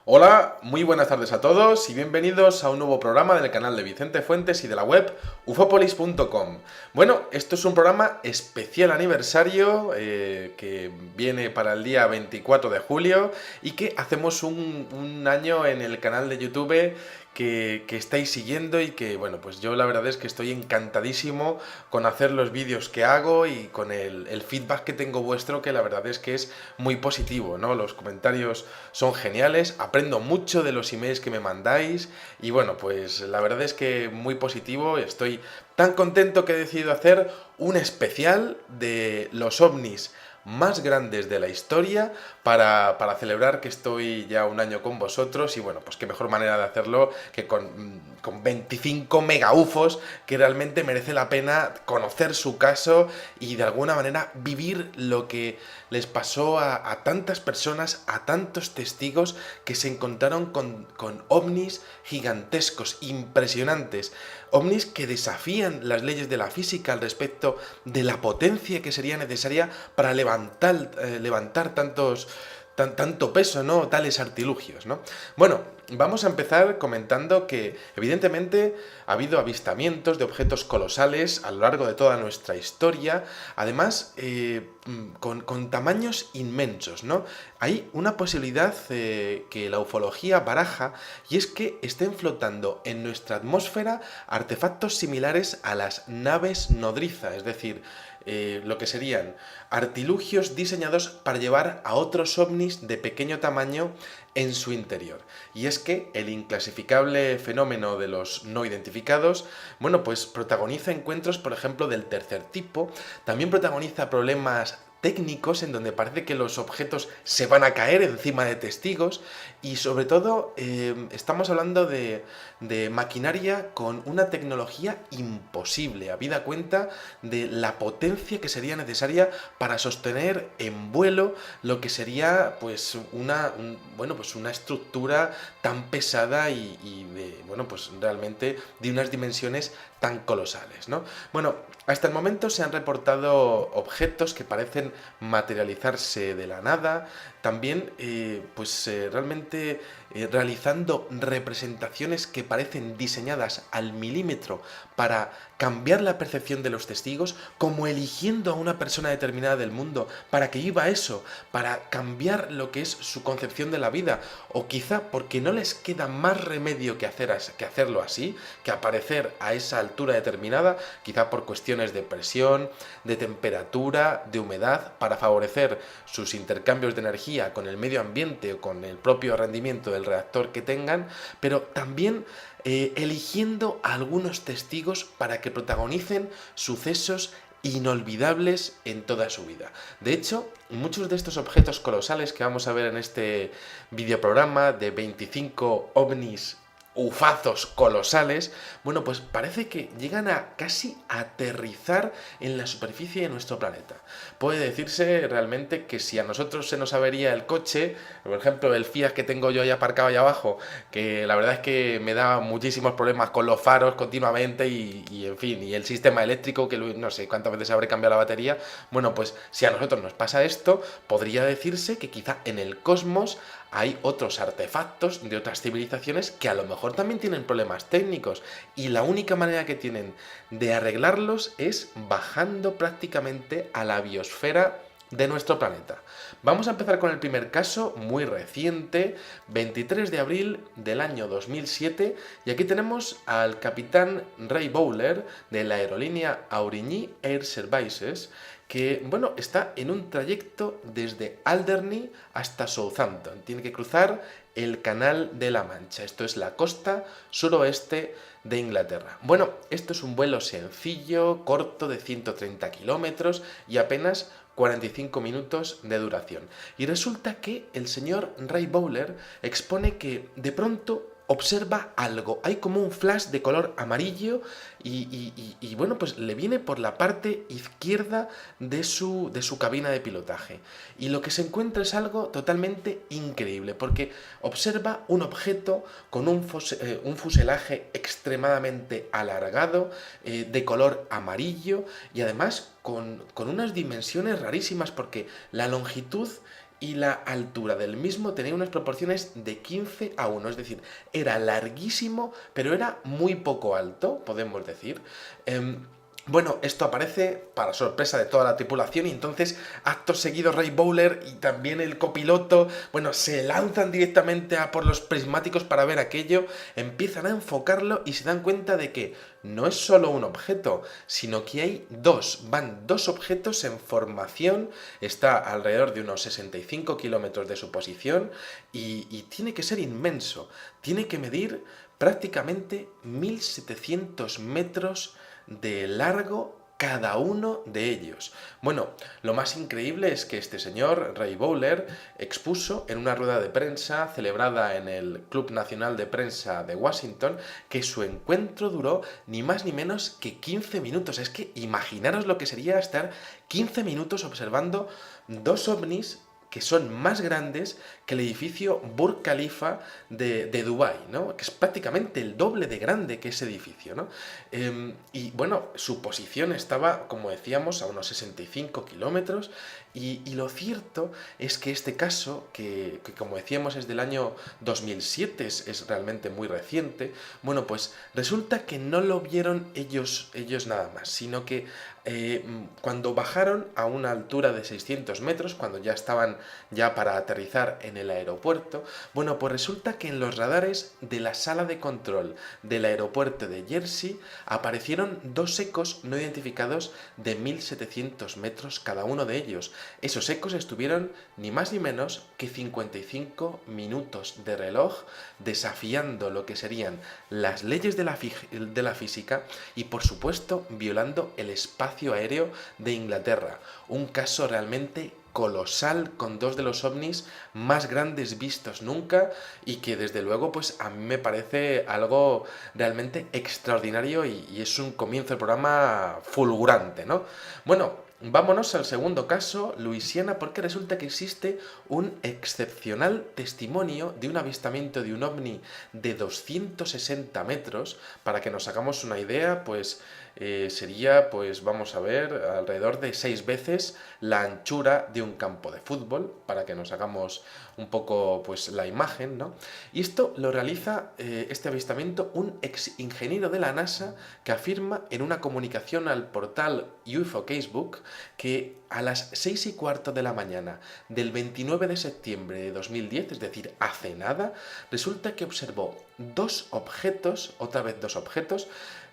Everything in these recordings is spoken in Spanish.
Hola, muy buenas tardes a todos y bienvenidos a un nuevo programa del canal de Vicente Fuentes y de la web ufopolis.com. Bueno, esto es un programa especial aniversario que viene para el día 24 de julio y que hacemos un año en el canal de YouTube que estáis siguiendo y que, bueno, pues yo la verdad es que estoy encantadísimo con hacer los vídeos que hago y con el feedback que tengo vuestro, que la verdad es que es muy positivo, ¿no? Los comentarios son geniales, aprendo mucho de los emails que me mandáis y bueno, pues la verdad es que muy positivo, estoy tan contento que he decidido hacer un especial de los ovnis más grandes de la historia para celebrar que estoy ya un año con vosotros y bueno, pues qué mejor manera de hacerlo que con 25 mega ufos que realmente merece la pena conocer su caso y de alguna manera vivir lo que les pasó a tantas personas, a tantos testigos que se encontraron con ovnis gigantescos, impresionantes, ovnis que desafían las leyes de la física al respecto de la potencia que sería necesaria para levantar tanto peso, ¿no? Tales artilugios, ¿no? Bueno, vamos a empezar comentando que evidentemente ha habido avistamientos de objetos colosales a lo largo de toda nuestra historia, además con tamaños inmensos, ¿no? Hay una posibilidad que la ufología baraja y es que estén flotando en nuestra atmósfera artefactos similares a las naves nodriza, es decir, lo que serían artilugios diseñados para llevar a otros ovnis de pequeño tamaño en su interior. Y es que el inclasificable fenómeno de los no identificados, bueno, pues protagoniza encuentros, por ejemplo, del tercer tipo, también protagoniza problemas técnicos en donde parece que los objetos se van a caer encima de testigos y sobre todo estamos hablando de maquinaria con una tecnología imposible, habida cuenta de la potencia que sería necesaria para sostener en vuelo lo que sería pues una estructura tan pesada y de, bueno, pues realmente de unas dimensiones tan colosales, ¿no? Bueno, hasta el momento se han reportado objetos que parecen materializarse de la nada, también realmente realizando representaciones que parecen diseñadas al milímetro para cambiar la percepción de los testigos, como eligiendo a una persona determinada del mundo para que viva eso, para cambiar lo que es su concepción de la vida, o quizá porque no les queda más remedio que hacerlo así, que aparecer a esa altura determinada, quizá por cuestiones de presión, de temperatura, de humedad, para favorecer sus intercambios de energía con el medio ambiente o con el propio rendimiento del reactor que tengan, pero también eligiendo a algunos testigos para que protagonicen sucesos inolvidables en toda su vida. De hecho, muchos de estos objetos colosales que vamos a ver en este videoprograma de 25 ovnis ufazos colosales, bueno, pues parece que llegan a casi aterrizar en la superficie de nuestro planeta. Puede decirse realmente que si a nosotros se nos avería el coche, por ejemplo, el Fiat que tengo yo ahí aparcado ahí abajo, que la verdad es que me da muchísimos problemas con los faros continuamente y en fin, y el sistema eléctrico, que no sé cuántas veces habré cambiado la batería, bueno, pues si a nosotros nos pasa esto, podría decirse que quizá en el cosmos hay otros artefactos de otras civilizaciones que a lo mejor también tienen problemas técnicos y la única manera que tienen de arreglarlos es bajando prácticamente a la biosfera de nuestro planeta. Vamos a empezar con el primer caso, muy reciente, 23 de abril del año 2007, y aquí tenemos al capitán Ray Bowler de la aerolínea Aurigny Air Services, que, bueno, está en un trayecto desde Alderney hasta Southampton. Tiene que cruzar el Canal de la Mancha. Esto es la costa suroeste de Inglaterra. Bueno, esto es un vuelo sencillo, corto, de 130 kilómetros y apenas 45 minutos de duración. Y resulta que el señor Ray Bowler expone que de pronto observa algo, hay como un flash de color amarillo y bueno, pues le viene por la parte izquierda de su cabina de pilotaje. Y lo que se encuentra es algo totalmente increíble, porque observa un objeto con un fuselaje extremadamente alargado, de color amarillo y además con unas dimensiones rarísimas, porque la longitud y la altura del mismo tenía unas proporciones de 15:1, es decir, era larguísimo, pero era muy poco alto, podemos decir. Bueno, esto aparece para sorpresa de toda la tripulación y entonces acto seguido Ray Bowler y también el copiloto, bueno, se lanzan directamente a por los prismáticos para ver aquello, empiezan a enfocarlo y se dan cuenta de que no es solo un objeto, sino que hay van dos objetos en formación, está alrededor de unos 65 kilómetros de su posición y tiene que ser inmenso, tiene que medir prácticamente 1700 metros de largo cada uno de ellos. Bueno, lo más increíble es que este señor, Ray Bowler, expuso en una rueda de prensa celebrada en el Club Nacional de Prensa de Washington que su encuentro duró ni más ni menos que 15 minutos. Es que imaginaros lo que sería estar 15 minutos observando dos ovnis que son más grandes que el edificio Burj Khalifa de Dubái, ¿no? Que es prácticamente el doble de grande que ese edificio, ¿no? Y bueno, su posición estaba, como decíamos, a unos 65 kilómetros y lo cierto es que este caso, que como decíamos es del año 2007, es realmente muy reciente, bueno, pues resulta que no lo vieron ellos nada más, sino que cuando bajaron a una altura de 600 metros, cuando ya estaban ya para aterrizar en el aeropuerto, bueno, pues resulta que en los radares de la sala de control del aeropuerto de Jersey aparecieron dos ecos no identificados de 1700 metros cada uno de ellos. Esos ecos estuvieron ni más ni menos que 55 minutos de reloj desafiando lo que serían las leyes de la física y por supuesto violando el espacio aéreo de Inglaterra. Un caso realmente colosal con dos de los ovnis más grandes vistos nunca y que desde luego pues a mí me parece algo realmente extraordinario y es un comienzo del programa fulgurante, ¿no? Bueno, vámonos al segundo caso, Luisiana, porque resulta que existe un excepcional testimonio de un avistamiento de un ovni de 260 metros. Para que nos hagamos una idea, pues sería, pues vamos a ver, alrededor de 6 veces la anchura de un campo de fútbol, para que nos hagamos un poco pues la imagen, ¿no? Y esto lo realiza este avistamiento un ex ingeniero de la NASA que afirma en una comunicación al portal UFO Casebook que a las 6:15 de la mañana del 29 de septiembre de 2010, es decir, hace nada, resulta que observó dos objetos, otra vez dos objetos,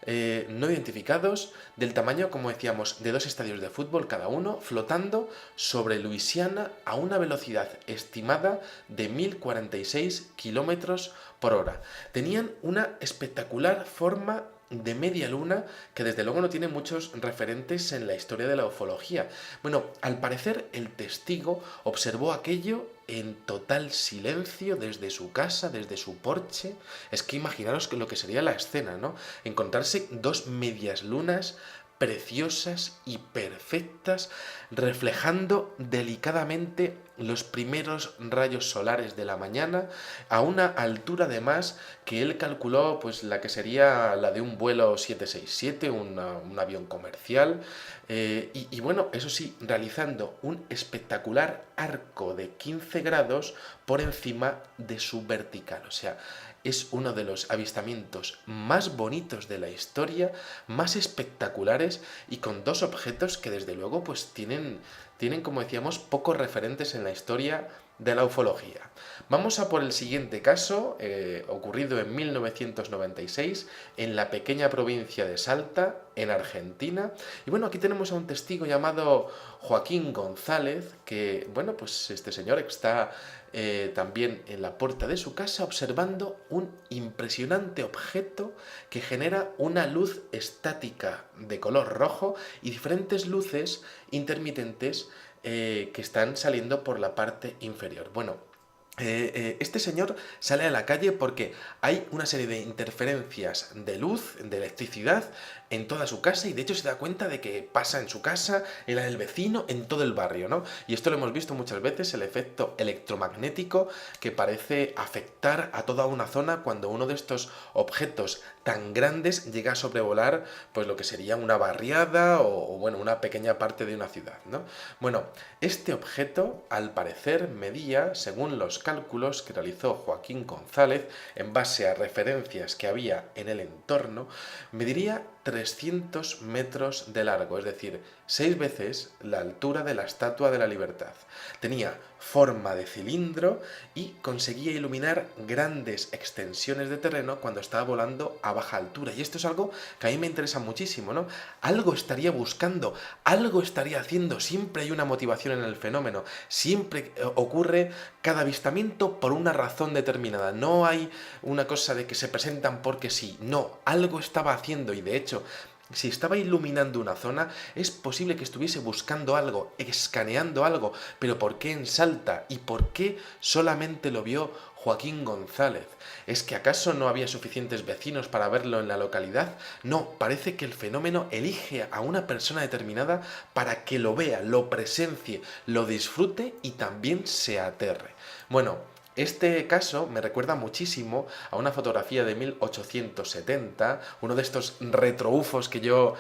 no identificados, del tamaño, como decíamos, de dos estadios de fútbol cada uno, flotando sobre Luisiana a una velocidad estimada de 1046 kilómetros por hora. Tenían una espectacular forma de media luna que desde luego no tiene muchos referentes en la historia de la ufología. Bueno, al parecer el testigo observó aquello en total silencio desde su casa, desde su porche. Es que imaginaros lo que sería la escena, ¿no? Encontrarse dos medias lunas preciosas y perfectas, reflejando delicadamente los primeros rayos solares de la mañana a una altura además que él calculó pues la que sería la de un vuelo 767, un avión comercial, y bueno, eso sí, realizando un espectacular arco de 15 grados por encima de su vertical, o sea, es uno de los avistamientos más bonitos de la historia, más espectaculares y con dos objetos que desde luego pues tienen como decíamos pocos referentes en la historia de la ufología. Vamos a por el siguiente caso, ocurrido en 1996 en la pequeña provincia de Salta, en Argentina. Y bueno, aquí tenemos a un testigo llamado Joaquín González, que, bueno, pues este señor está también en la puerta de su casa observando un impresionante objeto que genera una luz estática de color rojo y diferentes luces intermitentes que están saliendo por la parte inferior. Bueno, este señor sale a la calle porque hay una serie de interferencias de luz, de electricidad, en toda su casa y de hecho se da cuenta de que pasa en su casa, en la del vecino, en todo el barrio, ¿no? Y esto lo hemos visto muchas veces, el efecto electromagnético que parece afectar a toda una zona cuando uno de estos objetos tan grandes llega a sobrevolar pues lo que sería una barriada o bueno, una pequeña parte de una ciudad, ¿no? Bueno, este objeto al parecer medía, según los cálculos que realizó Joaquín González, en base a referencias que había en el entorno, mediría 300 metros de largo, es decir, 6 veces la altura de la Estatua de la Libertad. Tenía forma de cilindro y conseguía iluminar grandes extensiones de terreno cuando estaba volando a baja altura. Y esto es algo que a mí me interesa muchísimo, ¿no? Algo estaría buscando, algo estaría haciendo, siempre hay una motivación en el fenómeno, siempre ocurre cada avistamiento por una razón determinada, no hay una cosa de que se presentan porque sí, no, algo estaba haciendo y de hecho si estaba iluminando una zona, es posible que estuviese buscando algo, escaneando algo, pero ¿por qué en Salta? ¿Y por qué solamente lo vio Joaquín González? ¿Es que acaso no había suficientes vecinos para verlo en la localidad? No, parece que el fenómeno elige a una persona determinada para que lo vea, lo presencie, lo disfrute y también se aterre. Bueno, este caso me recuerda muchísimo a una fotografía de 1870, uno de estos retroufos que yo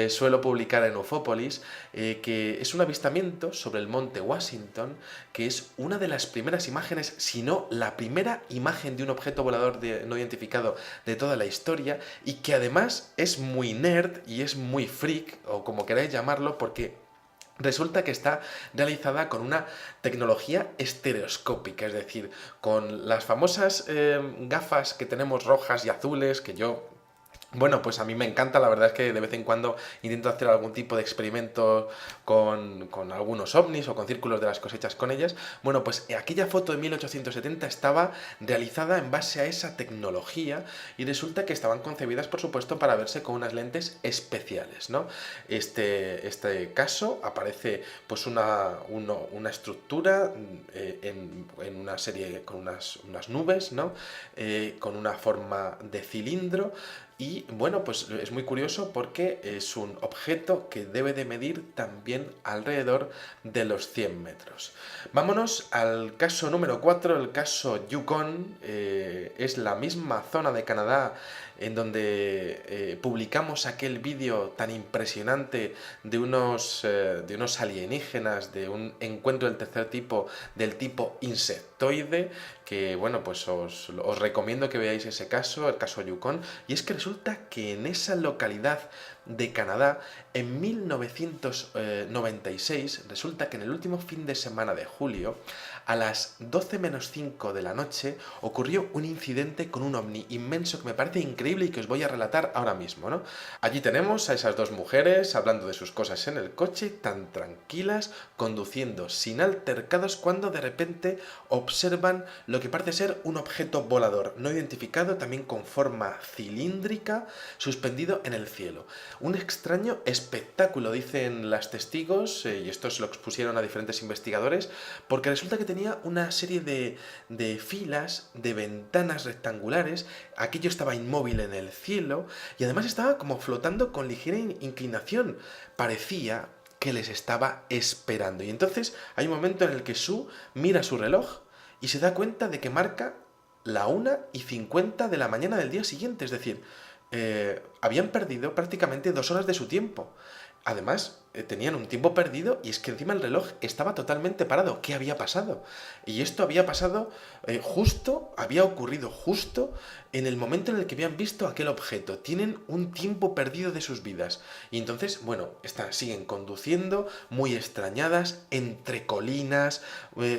suelo publicar en Ufópolis, que es un avistamiento sobre el monte Washington, que es una de las primeras imágenes, si no la primera imagen de un objeto volador no identificado de toda la historia, y que además es muy nerd y es muy freak, o como queráis llamarlo, porque resulta que está realizada con una tecnología estereoscópica, es decir, con las famosas gafas que tenemos rojas y azules, que yo bueno, pues a mí me encanta, la verdad es que de vez en cuando intento hacer algún tipo de experimento con algunos ovnis o con círculos de las cosechas con ellas. Bueno, pues aquella foto de 1870 estaba realizada en base a esa tecnología y resulta que estaban concebidas, por supuesto, para verse con unas lentes especiales, ¿no? Este caso aparece pues una estructura en una serie con unas nubes, ¿no? Con una forma de cilindro. Y bueno, pues es muy curioso porque es un objeto que debe de medir también alrededor de los 100 metros. Vámonos al caso número 4, el caso Yukon. Es la misma zona de Canadá en donde publicamos aquel vídeo tan impresionante de unos alienígenas, de un encuentro del tercer tipo, del tipo insectoide, que bueno, pues os recomiendo que veáis ese caso, el caso Yukon, y es que resulta que en esa localidad de Canadá, en 1996, resulta que en el último fin de semana de julio, a las 12 menos 5 de la noche, ocurrió un incidente con un ovni inmenso que me parece increíble y que os voy a relatar ahora mismo, ¿no? Allí tenemos a esas dos mujeres hablando de sus cosas en el coche, tan tranquilas, conduciendo sin altercados, cuando de repente observan lo que parece ser un objeto volador no identificado, también con forma cilíndrica, suspendido en el cielo. Un extraño espectáculo, dicen las testigos, y esto se lo expusieron a diferentes investigadores, porque resulta que tenía una serie de filas, de ventanas rectangulares, aquello estaba inmóvil en el cielo, y además estaba como flotando con ligera inclinación. Parecía que les estaba esperando. Y entonces hay un momento en el que Sue mira su reloj y se da cuenta de que marca la 1:50 de la mañana del día siguiente, es decir, habían perdido prácticamente 2 horas de su tiempo. Además, tenían un tiempo perdido y es que encima el reloj estaba totalmente parado. ¿Qué había pasado? Y esto había pasado había ocurrido justo en el momento en el que habían visto aquel objeto. Tienen un tiempo perdido de sus vidas. Y entonces, bueno, siguen conduciendo muy extrañadas, entre colinas,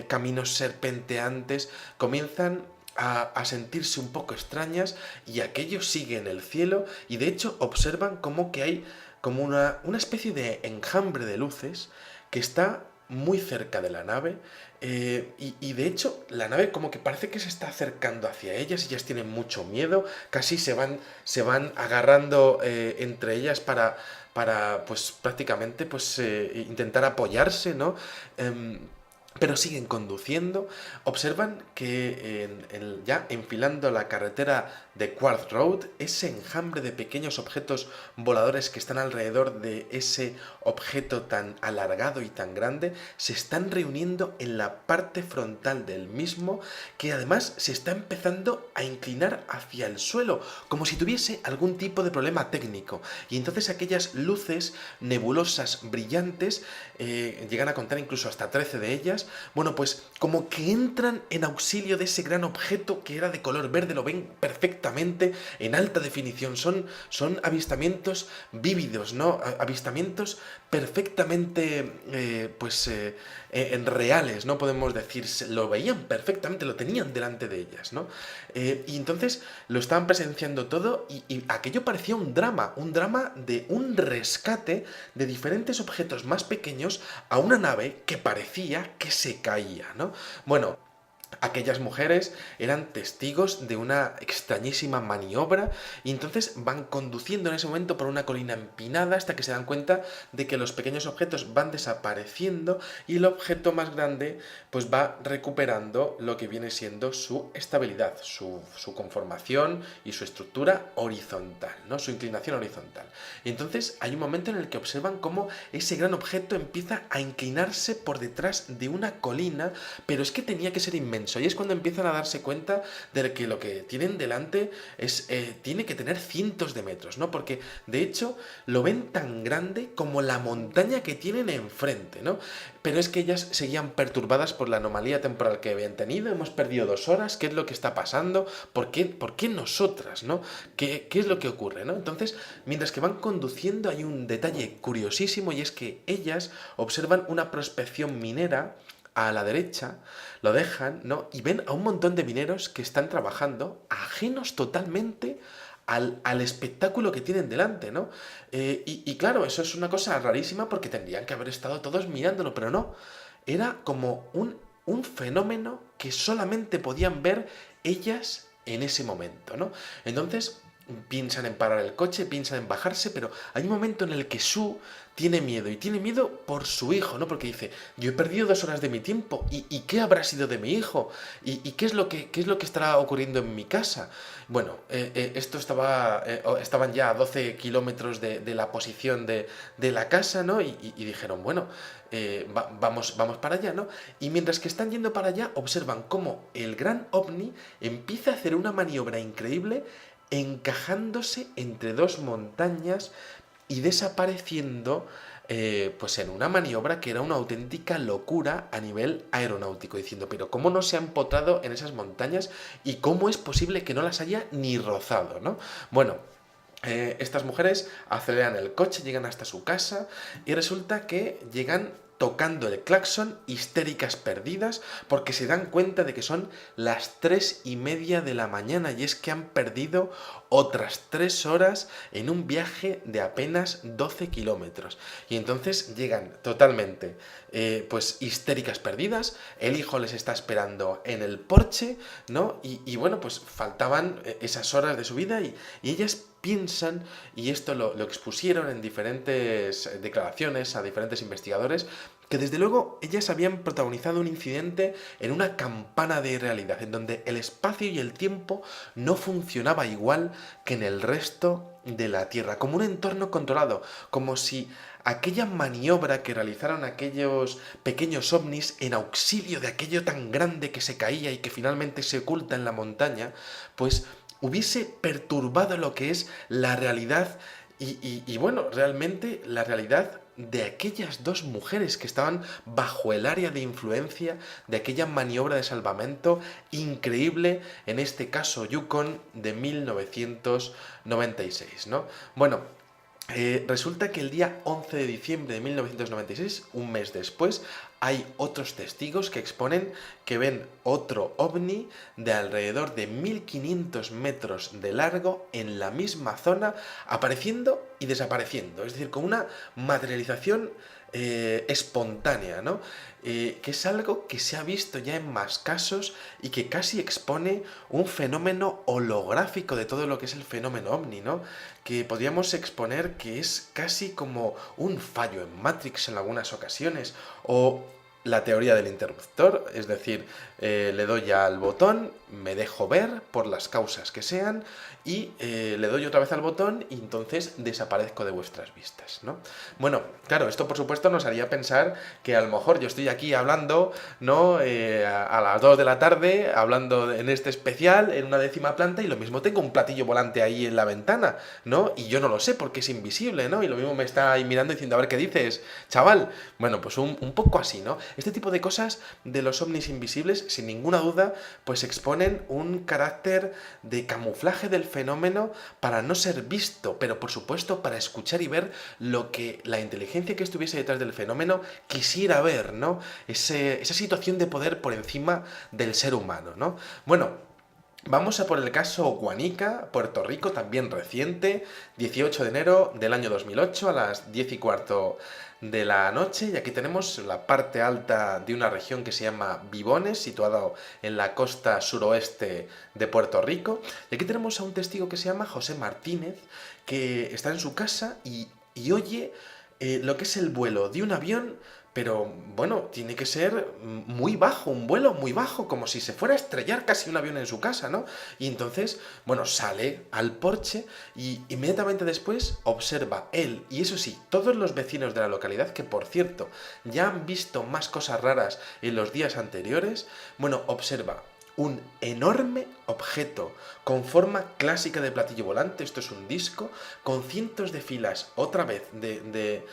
caminos serpenteantes, comienzan a sentirse un poco extrañas y aquello sigue en el cielo y de hecho observan como que hay como una especie de enjambre de luces que está muy cerca de la nave y de hecho la nave como que parece que se está acercando hacia ellas tienen mucho miedo, casi se van agarrando entre ellas para pues prácticamente pues intentar apoyarse, ¿no? pero siguen conduciendo. Observan que ya enfilando la carretera de Quartz Road, ese enjambre de pequeños objetos voladores que están alrededor de ese objeto tan alargado y tan grande, se están reuniendo en la parte frontal del mismo, que además se está empezando a inclinar hacia el suelo, como si tuviese algún tipo de problema técnico. Y entonces aquellas luces nebulosas brillantes, llegan a contar incluso hasta 13 de ellas, bueno, pues como que entran en auxilio de ese gran objeto que era de color verde, lo ven perfectamente en alta definición, son avistamientos vívidos, ¿no? Avistamientos perfectamente, en reales, ¿no? Podemos decir, lo veían perfectamente, lo tenían delante de ellas, ¿no? Y entonces lo estaban presenciando todo y aquello parecía un drama de un rescate de diferentes objetos más pequeños a una nave que parecía que se caía, ¿no? Bueno, aquellas mujeres eran testigos de una extrañísima maniobra y entonces van conduciendo en ese momento por una colina empinada hasta que se dan cuenta de que los pequeños objetos van desapareciendo y el objeto más grande pues va recuperando lo que viene siendo su estabilidad, su conformación y su estructura horizontal, ¿no? Su inclinación horizontal. Y entonces hay un momento en el que observan cómo ese gran objeto empieza a inclinarse por detrás de una colina, pero es que tenía que ser inmenso. Y es cuando empiezan a darse cuenta de que lo que tienen delante tiene que tener cientos de metros, ¿no? Porque de hecho lo ven tan grande como la montaña que tienen enfrente, ¿no? Pero es que ellas seguían perturbadas por la anomalía temporal que habían tenido. Hemos perdido 2 horas. ¿Qué es lo que está pasando? ¿Por qué nosotras, no? ¿Qué es lo que ocurre, no? Entonces, mientras que van conduciendo, hay un detalle curiosísimo y es que ellas observan una prospección minera a la derecha, lo dejan, ¿no? Y ven a un montón de mineros que están trabajando, ajenos totalmente al espectáculo que tienen delante, ¿no? Y claro, eso es una cosa rarísima porque tendrían que haber estado todos mirándolo, pero no. Era como un fenómeno que solamente podían ver ellas en ese momento, ¿no? Entonces piensan en parar el coche, piensan en bajarse, pero hay un momento en el que Sue tiene miedo, y tiene miedo por su hijo, ¿no? Porque dice, yo he perdido 2 horas de mi tiempo, ¿y qué habrá sido de mi hijo? ¿Y qué es lo que estará ocurriendo en mi casa? Bueno, esto estaban ya a 12 kilómetros de la posición de la casa, ¿no? Y dijeron, bueno, vamos para allá, ¿no? Y mientras que están yendo para allá, observan cómo el gran ovni empieza a hacer una maniobra increíble encajándose entre dos montañas y desapareciendo, pues en una maniobra que era una auténtica locura a nivel aeronáutico, diciendo, pero ¿cómo no se ha empotrado en esas montañas y cómo es posible que no las haya ni rozado, ¿no? Bueno, estas mujeres aceleran el coche, llegan hasta su casa y resulta que llegan tocando el claxon, histéricas perdidas, porque se dan cuenta de que son las 3:30 de la mañana y es que han perdido otras 3 horas en un viaje de apenas 12 kilómetros. Y entonces llegan totalmente, pues histéricas perdidas, el hijo les está esperando en el porche, ¿no? Y bueno, pues faltaban esas horas de su vida y ellas piensan, y esto lo expusieron en diferentes declaraciones a diferentes investigadores, que desde luego ellas habían protagonizado un incidente en una campana de realidad, en donde el espacio y el tiempo no funcionaba igual que en el resto de la Tierra, como un entorno controlado, como si aquella maniobra que realizaron aquellos pequeños ovnis en auxilio de aquello tan grande que se caía y que finalmente se oculta en la montaña, pues hubiese perturbado lo que es la realidad y bueno, realmente la realidad de aquellas dos mujeres que estaban bajo el área de influencia de aquella maniobra de salvamento increíble, en este caso Yukon de 1996, ¿no? Bueno, resulta que el día 11 de diciembre de 1996, un mes después, hay otros testigos que exponen que ven otro ovni de alrededor de 1500 metros de largo en la misma zona, apareciendo y desapareciendo, es decir, con una materialización espontánea, ¿no? Que es algo que se ha visto ya en más casos y que casi expone un fenómeno holográfico de todo lo que es el fenómeno ovni, ¿no? Que podríamos exponer que es casi como un fallo en Matrix en algunas ocasiones, o la teoría del interruptor, es decir, le doy al botón, me dejo ver por las causas que sean y le doy otra vez al botón y entonces desaparezco de vuestras vistas, ¿no? Bueno, claro, esto por supuesto nos haría pensar que a lo mejor yo estoy aquí hablando, ¿no? A las 2 de la tarde, hablando en este especial, en una 10ª planta y lo mismo tengo un platillo volante ahí en la ventana, ¿no? Y yo no lo sé porque es invisible, ¿no? Y lo mismo me está ahí mirando diciendo, a ver qué dices, chaval. Bueno, pues un poco así, ¿no? Este tipo de cosas de los ovnis invisibles, sin ninguna duda, pues exponen un carácter de camuflaje del fenómeno para no ser visto, pero por supuesto para escuchar y ver lo que la inteligencia que estuviese detrás del fenómeno quisiera ver, ¿no? Esa situación de poder por encima del ser humano, ¿no? Bueno, vamos a por el caso Guanica, Puerto Rico, también reciente, 18 de enero del año 2008 a las 10:15 de la noche. Y aquí tenemos la parte alta de una región que se llama Vibones, situado en la costa suroeste de Puerto Rico. Y aquí tenemos a un testigo que se llama José Martínez, que está en su casa y oye lo que es el vuelo de un avión, pero bueno, tiene que ser muy bajo, un vuelo muy bajo, como si se fuera a estrellar casi un avión en su casa, ¿no? Y entonces, bueno, sale al porche y inmediatamente después observa él, y eso sí, todos los vecinos de la localidad, que por cierto ya han visto más cosas raras en los días anteriores, bueno, observa un enorme objeto con forma clásica de platillo volante, esto es un disco, con cientos de filas, otra vez, de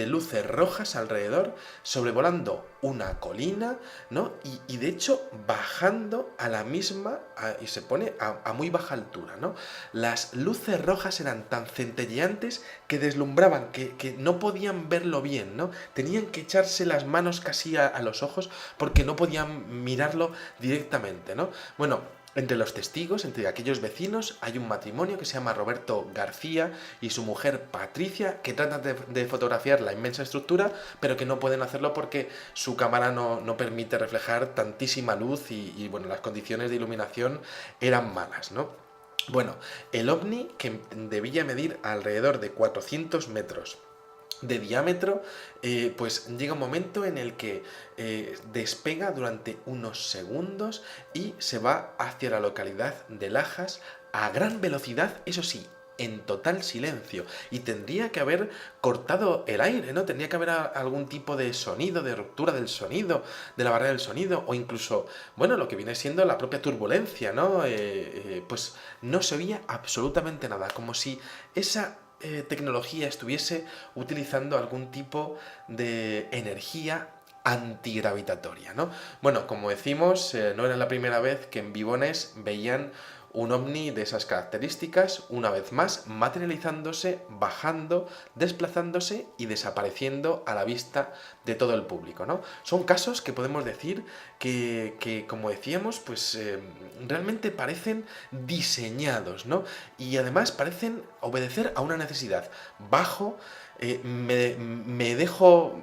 luces rojas alrededor, sobrevolando una colina, ¿no? Y de hecho bajando a la misma, y se pone a muy baja altura, ¿no? Las luces rojas eran tan centelleantes que deslumbraban, que no podían verlo bien, ¿no? Tenían que echarse las manos casi a los ojos porque no podían mirarlo directamente, ¿no? Bueno, entre los testigos, entre aquellos vecinos, hay un matrimonio que se llama Roberto García y su mujer Patricia, que tratan de fotografiar la inmensa estructura, pero que no pueden hacerlo porque su cámara no permite reflejar tantísima luz y, bueno, las condiciones de iluminación eran malas, ¿no? Bueno, el ovni, que debía medir alrededor de 400 metros de diámetro, pues llega un momento en el que despega durante unos segundos y se va hacia la localidad de Lajas a gran velocidad, eso sí, en total silencio. Y tendría que haber cortado el aire, ¿no? Tendría que haber algún tipo de sonido, de ruptura del sonido, de la barrera del sonido, o incluso, bueno, lo que viene siendo la propia turbulencia, ¿no? Pues no se oía absolutamente nada, como si esa tecnología estuviese utilizando algún tipo de energía antigravitatoria, ¿no? Bueno, como decimos, no era la primera vez que en Vibones veían un ovni de esas características, una vez más, materializándose, bajando, desplazándose y desapareciendo a la vista de todo el público, ¿no? Son casos que podemos decir que como decíamos, pues realmente parecen diseñados, ¿no? Y además parecen obedecer a una necesidad. Bajo, me dejo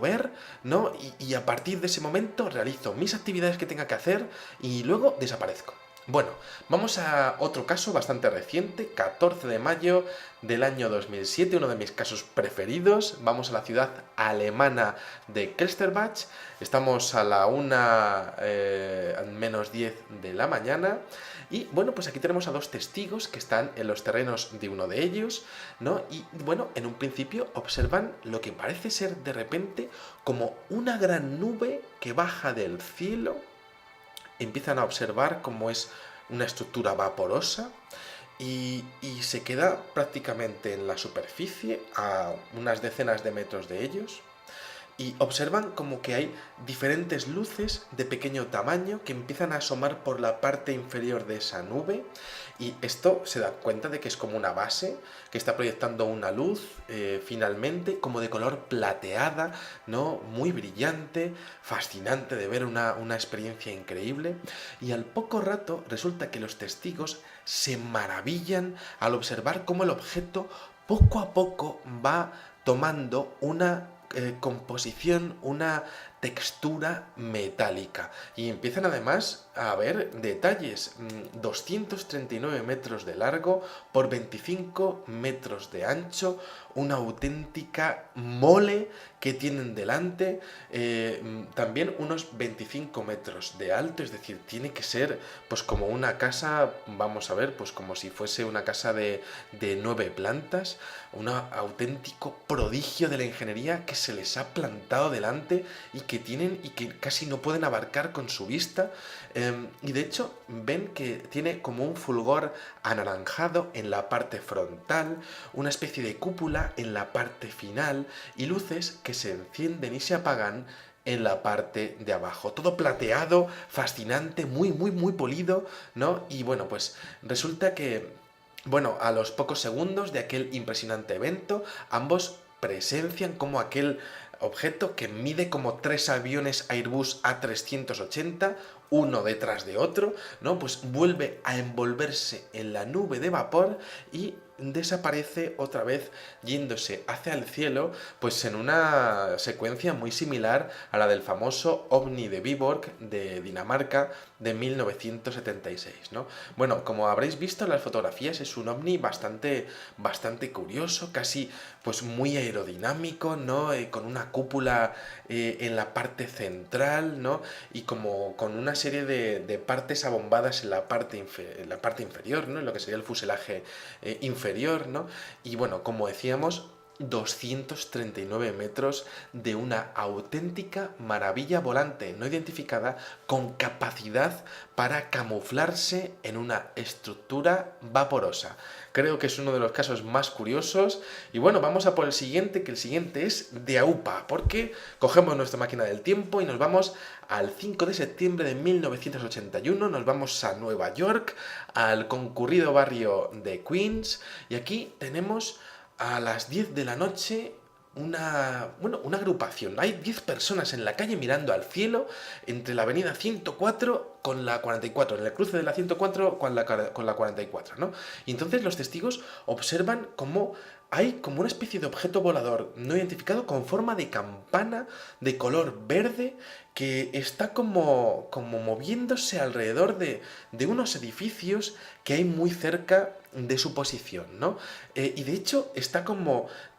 ver, ¿no? Y a partir de ese momento realizo mis actividades que tenga que hacer y luego desaparezco. Bueno, vamos a otro caso bastante reciente, 14 de mayo del año 2007, uno de mis casos preferidos. Vamos a la ciudad alemana de Kelsterbach, estamos a la 1:10 de la mañana y bueno, pues aquí tenemos a dos testigos que están en los terrenos de uno de ellos, ¿no? Y bueno, en un principio observan lo que parece ser de repente como una gran nube que baja del cielo. Empiezan a observar cómo es una estructura vaporosa y se queda prácticamente en la superficie a unas decenas de metros de ellos y observan como que hay diferentes luces de pequeño tamaño que empiezan a asomar por la parte inferior de esa nube y esto se da cuenta de que es como una base que está proyectando una luz finalmente como de color plateada, ¿no? Muy brillante, fascinante de ver, una experiencia increíble y al poco rato resulta que los testigos se maravillan al observar cómo el objeto poco a poco va tomando una composición, una textura metálica y empiezan además a ver detalles, 239 metros de largo por 25 metros de ancho, una auténtica mole que tienen delante, también unos 25 metros de alto, es decir, tiene que ser pues como una casa, vamos a ver, pues como si fuese una casa de 9 plantas, un auténtico prodigio de la ingeniería que se les ha plantado delante y que tienen y que casi no pueden abarcar con su vista. Y de hecho ven que tiene como un fulgor anaranjado en la parte frontal, una especie de cúpula en la parte final y luces que se encienden y se apagan en la parte de abajo. Todo plateado, fascinante, muy, muy, muy polido, ¿no? Y bueno, pues resulta que, bueno, a los pocos segundos de aquel impresionante evento, ambos presencian como aquel objeto que mide como 3 aviones Airbus A380, uno detrás de otro, ¿no? Pues vuelve a envolverse en la nube de vapor y desaparece otra vez yéndose hacia el cielo, pues en una secuencia muy similar a la del famoso OVNI de Viborg de Dinamarca de 1976, ¿no? Bueno, como habréis visto en las fotografías, es un OVNI bastante curioso, casi pues muy aerodinámico, ¿no? Con una cúpula en la parte central, ¿no? Y como con una serie de partes abombadas en la parte inferior, ¿no? En lo que sería el fuselaje inferior, ¿no? Y bueno, como decíamos, 239 metros de una auténtica maravilla volante no identificada con capacidad para camuflarse en una estructura vaporosa. Creo que es uno de los casos más curiosos y bueno, vamos a por el siguiente, que el siguiente es de AUPA, porque cogemos nuestra máquina del tiempo y nos vamos al 5 de septiembre de 1981, nos vamos a Nueva York, al concurrido barrio de Queens y aquí tenemos a las 10 de la noche una agrupación. Hay 10 personas en la calle mirando al cielo entre la avenida 104 con la 44, en el cruce de la 104 con la 44, ¿no? Y entonces los testigos observan cómo hay como una especie de objeto volador no identificado con forma de campana de color verde que está como moviéndose alrededor de unos edificios que hay muy cerca de su posición, ¿no? Y de hecho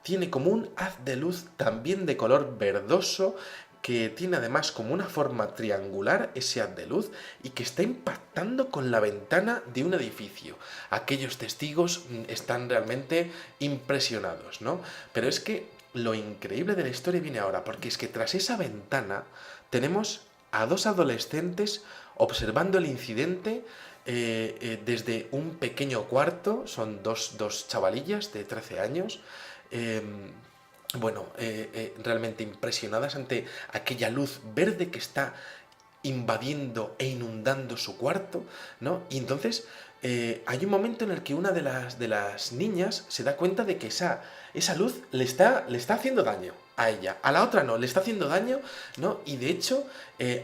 tiene como un haz de luz también de color verdoso que tiene además como una forma triangular ese haz de luz y que está impactando con la ventana de un edificio. Aquellos testigos están realmente impresionados, ¿no? Pero es que lo increíble de la historia viene ahora, porque es que tras esa ventana tenemos a dos adolescentes observando el incidente desde un pequeño cuarto, son dos chavalillas de 13 años, eh, realmente impresionadas ante aquella luz verde que está invadiendo e inundando su cuarto, ¿no? Y entonces hay un momento en el que una de las niñas se da cuenta de que esa luz le está haciendo daño a ella, a la otra no, le está haciendo daño, ¿no? Y de hecho,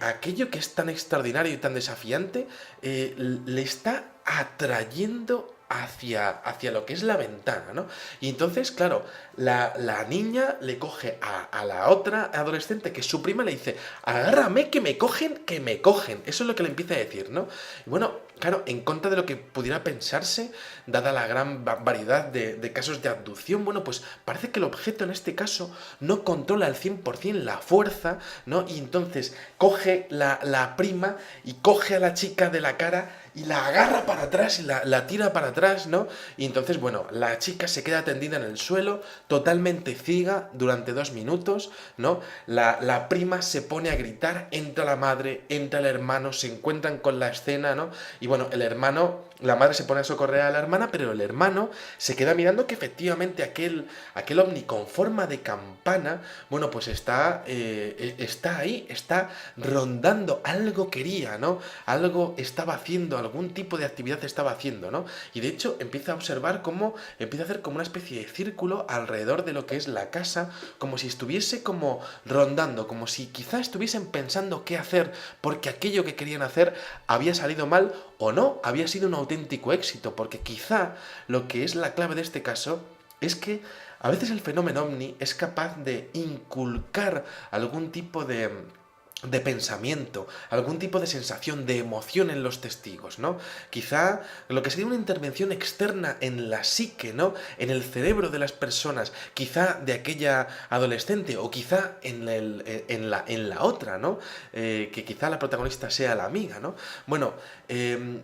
aquello que es tan extraordinario y tan desafiante, le está atrayendo hacia lo que es la ventana, ¿no? Y entonces, claro, la niña le coge a la otra adolescente, que es su prima, le dice, agárrame, que me cogen, que me cogen. Eso es lo que le empieza a decir, ¿no? Y bueno, claro, en contra de lo que pudiera pensarse, dada la gran variedad de casos de abducción, bueno, pues parece que el objeto en este caso no controla al 100% la fuerza, ¿no? Y entonces coge la prima y coge a la chica de la cara y la agarra para atrás y la tira para atrás, ¿no? Y entonces, bueno, la chica se queda tendida en el suelo, totalmente ciega durante 2 minutos, ¿no? La prima se pone a gritar, entra la madre, entra el hermano, se encuentran con la escena, ¿no? Y bueno, la madre se pone a socorrer a la hermana, pero el hermano se queda mirando que efectivamente aquel ovni con forma de campana, bueno, pues está ahí, está rondando, algo quería, ¿no? Algo estaba haciendo, algún tipo de actividad estaba haciendo, ¿no? Y de hecho empieza a observar cómo empieza a hacer como una especie de círculo alrededor de lo que es la casa, como si estuviese como rondando, como si quizá estuviesen pensando qué hacer, porque aquello que querían hacer había salido mal o no, había sido un auténtico éxito, porque quizá lo que es la clave de este caso es que a veces el fenómeno ovni es capaz de inculcar algún tipo de pensamiento, algún tipo de sensación, de emoción en los testigos, ¿no? Quizá lo que sería una intervención externa en la psique, ¿no? En el cerebro de las personas, quizá de aquella adolescente o quizá en la otra, ¿no? Que quizá la protagonista sea la amiga, ¿no? Bueno,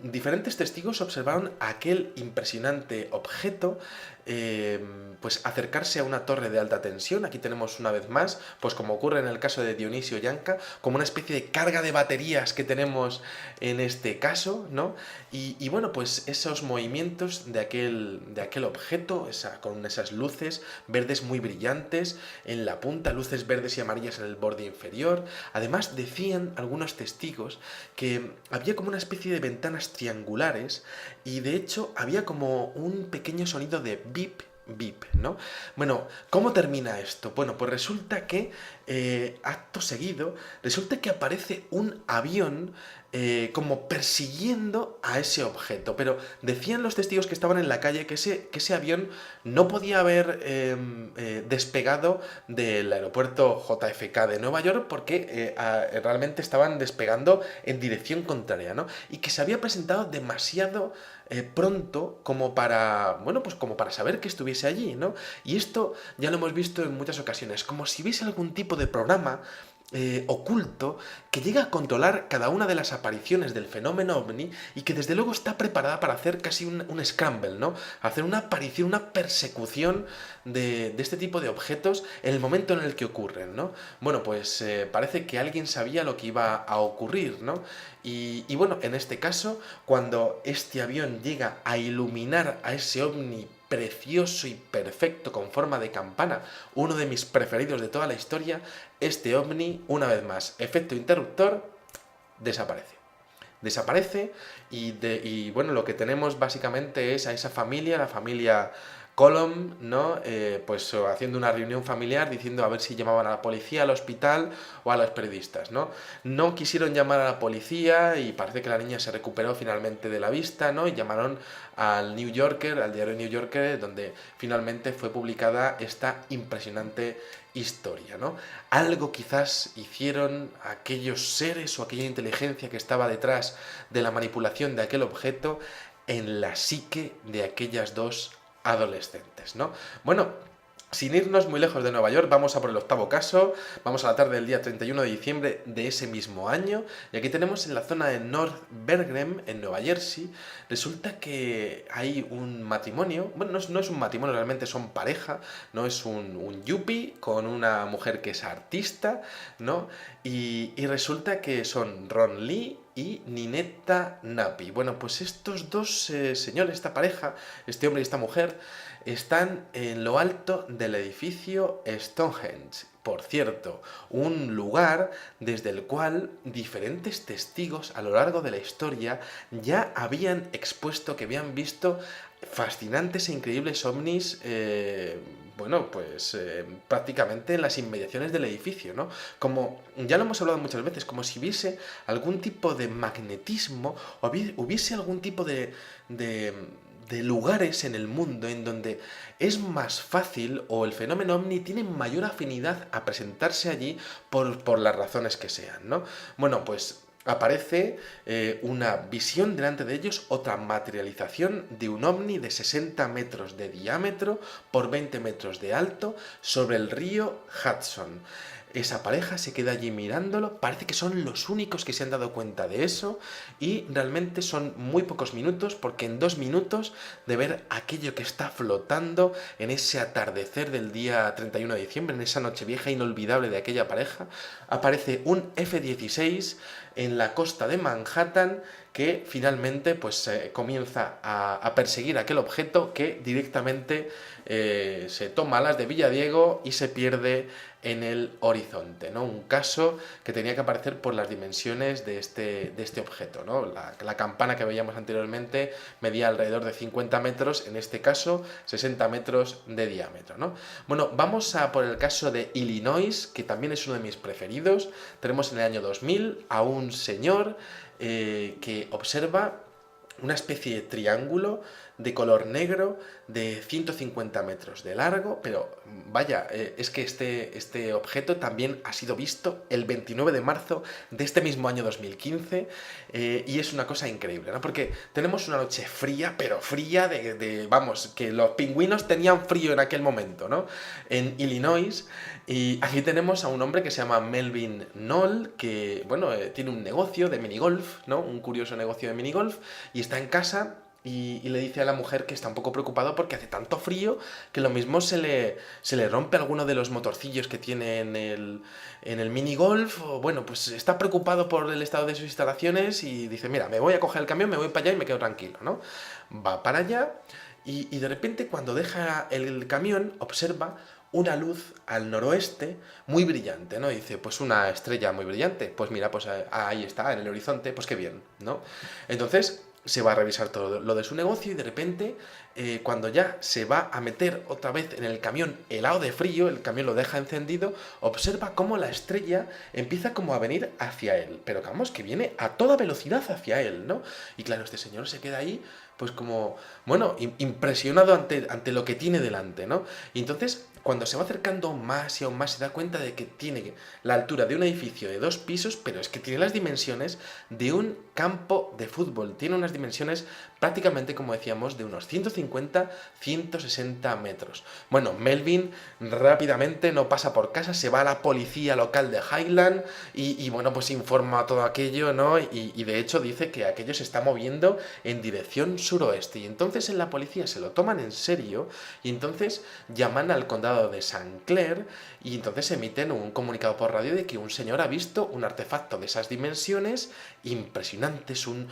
diferentes testigos observaron aquel impresionante objeto pues acercarse a una torre de alta tensión. Aquí tenemos una vez más, pues como ocurre en el caso de Dionisio Yanca, como una especie de carga de baterías que tenemos en este caso, ¿no? Y bueno, pues esos movimientos de aquel objeto, con esas luces verdes muy brillantes en la punta, luces verdes y amarillas en el borde inferior. Además, decían algunos testigos que había como una especie de ventanas triangulares y de hecho había como un pequeño sonido de bip, bip, ¿no? Bueno, ¿cómo termina esto? Bueno, pues resulta que acto seguido, resulta que aparece un avión como persiguiendo a ese objeto, pero decían los testigos que estaban en la calle que ese avión no podía haber despegado del aeropuerto JFK de Nueva York porque realmente estaban despegando en dirección contraria, ¿no? Y que se había presentado demasiado pronto como para, bueno, pues como para saber que estuviese allí, ¿no? Y esto ya lo hemos visto en muchas ocasiones, como si hubiese algún tipo de programa oculto que llega a controlar cada una de las apariciones del fenómeno ovni y que desde luego está preparada para hacer casi un scramble, ¿no? Hacer una aparición, una persecución de este tipo de objetos en el momento en el que ocurren, ¿no? Bueno, pues parece que alguien sabía lo que iba a ocurrir, ¿no? Y bueno, en este caso, cuando este avión llega a iluminar a ese ovni precioso y perfecto con forma de campana, uno de mis preferidos de toda la historia, este ovni, una vez más, efecto interruptor, desaparece. Desaparece y bueno, lo que tenemos básicamente es a esa familia, la familia Colom, ¿no? Pues haciendo una reunión familiar diciendo a ver si llamaban a la policía, al hospital o a los periodistas, ¿no? No quisieron llamar a la policía y parece que la niña se recuperó finalmente de la vista, ¿no? Y llamaron al New Yorker, al diario New Yorker, donde finalmente fue publicada esta impresionante historia, ¿no? Algo quizás hicieron aquellos seres o aquella inteligencia que estaba detrás de la manipulación de aquel objeto en la psique de aquellas dos adolescentes, ¿no? Bueno, sin irnos muy lejos de Nueva York, vamos a por el octavo caso, vamos a la tarde del día 31 de diciembre de ese mismo año, y aquí tenemos en la zona de North Bergen, en Nueva Jersey, resulta que hay un matrimonio, bueno, no es un matrimonio, realmente son pareja, no es un yuppie con una mujer que es artista, ¿no? Y resulta que son Ron Lee y Ninetta Napi. Bueno, pues estos dos señores, esta pareja, este hombre y esta mujer, están en lo alto del edificio Stonehenge. Por cierto, un lugar desde el cual diferentes testigos a lo largo de la historia ya habían expuesto que habían visto fascinantes e increíbles ovnis, bueno, pues prácticamente en las inmediaciones del edificio, ¿no? Como ya lo hemos hablado muchas veces, como si hubiese algún tipo de magnetismo, o hubiese algún tipo de lugares en el mundo en donde es más fácil o el fenómeno ovni tiene mayor afinidad a presentarse allí por las razones que sean, ¿no? Bueno, pues aparece una visión delante de ellos, otra materialización de un ovni de 60 metros de diámetro por 20 metros de alto sobre el río Hudson. Esa pareja se queda allí mirándolo, parece que son los únicos que se han dado cuenta de eso y realmente son muy pocos minutos porque en 2 minutos de ver aquello que está flotando en ese atardecer del día 31 de diciembre, en esa noche vieja inolvidable de aquella pareja, aparece un F-16 en la costa de Manhattan que finalmente pues comienza a perseguir aquel objeto que directamente se toma alas de Villadiego y se pierde en el horizonte, ¿no? Un caso que tenía que aparecer por las dimensiones de este objeto, ¿no? La campana que veíamos anteriormente medía alrededor de 50 metros, en este caso 60 metros de diámetro, ¿no? Bueno, vamos a por el caso de Illinois, que también es uno de mis preferidos. Tenemos en el año 2000 a un señor que observa una especie de triángulo de color negro de 150 metros de largo, pero vaya, es que este objeto también ha sido visto el 29 de marzo de este mismo año 2015 y es una cosa increíble, ¿no? Porque tenemos una noche fría, pero fría vamos, que los pingüinos tenían frío en aquel momento, ¿no? En Illinois. Y aquí tenemos a un hombre que se llama Melvin Knoll, que, bueno, tiene un negocio de minigolf, ¿no? Un curioso negocio de minigolf, y está en casa y le dice a la mujer que está un poco preocupado porque hace tanto frío que lo mismo se le rompe alguno de los motorcillos que tiene en el minigolf, o bueno, pues está preocupado por el estado de sus instalaciones y dice, mira, me voy a coger el camión, me voy para allá y me quedo tranquilo, ¿no? Va para allá y de repente cuando deja el camión observa una luz al noroeste muy brillante, ¿no? Y dice, pues una estrella muy brillante, pues mira, pues ahí está, en el horizonte, pues qué bien, ¿no? Entonces se va a revisar todo lo de su negocio y de repente, cuando ya se va a meter otra vez en el camión helado de frío, el camión lo deja encendido, observa cómo la estrella empieza como a venir hacia él, pero vamos, que viene a toda velocidad hacia él, ¿no? Y claro, este señor se queda ahí, pues como, bueno, impresionado ante lo que tiene delante, ¿no? Y entonces, cuando se va acercando más y aún más, se da cuenta de que tiene la altura de un edificio de 2 pisos, pero es que tiene las dimensiones de un campo de fútbol. Tiene unas dimensiones prácticamente, como decíamos, de unos 150-160 metros. Bueno, Melvin rápidamente no pasa por casa, se va a la policía local de Highland y bueno, pues informa todo aquello, ¿no? Y de hecho dice que aquello se está moviendo en dirección suroeste. Y entonces en la policía se lo toman en serio y entonces llaman al condado de St. Clair y entonces emiten un comunicado por radio de que un señor ha visto un artefacto de esas dimensiones impresionantes, un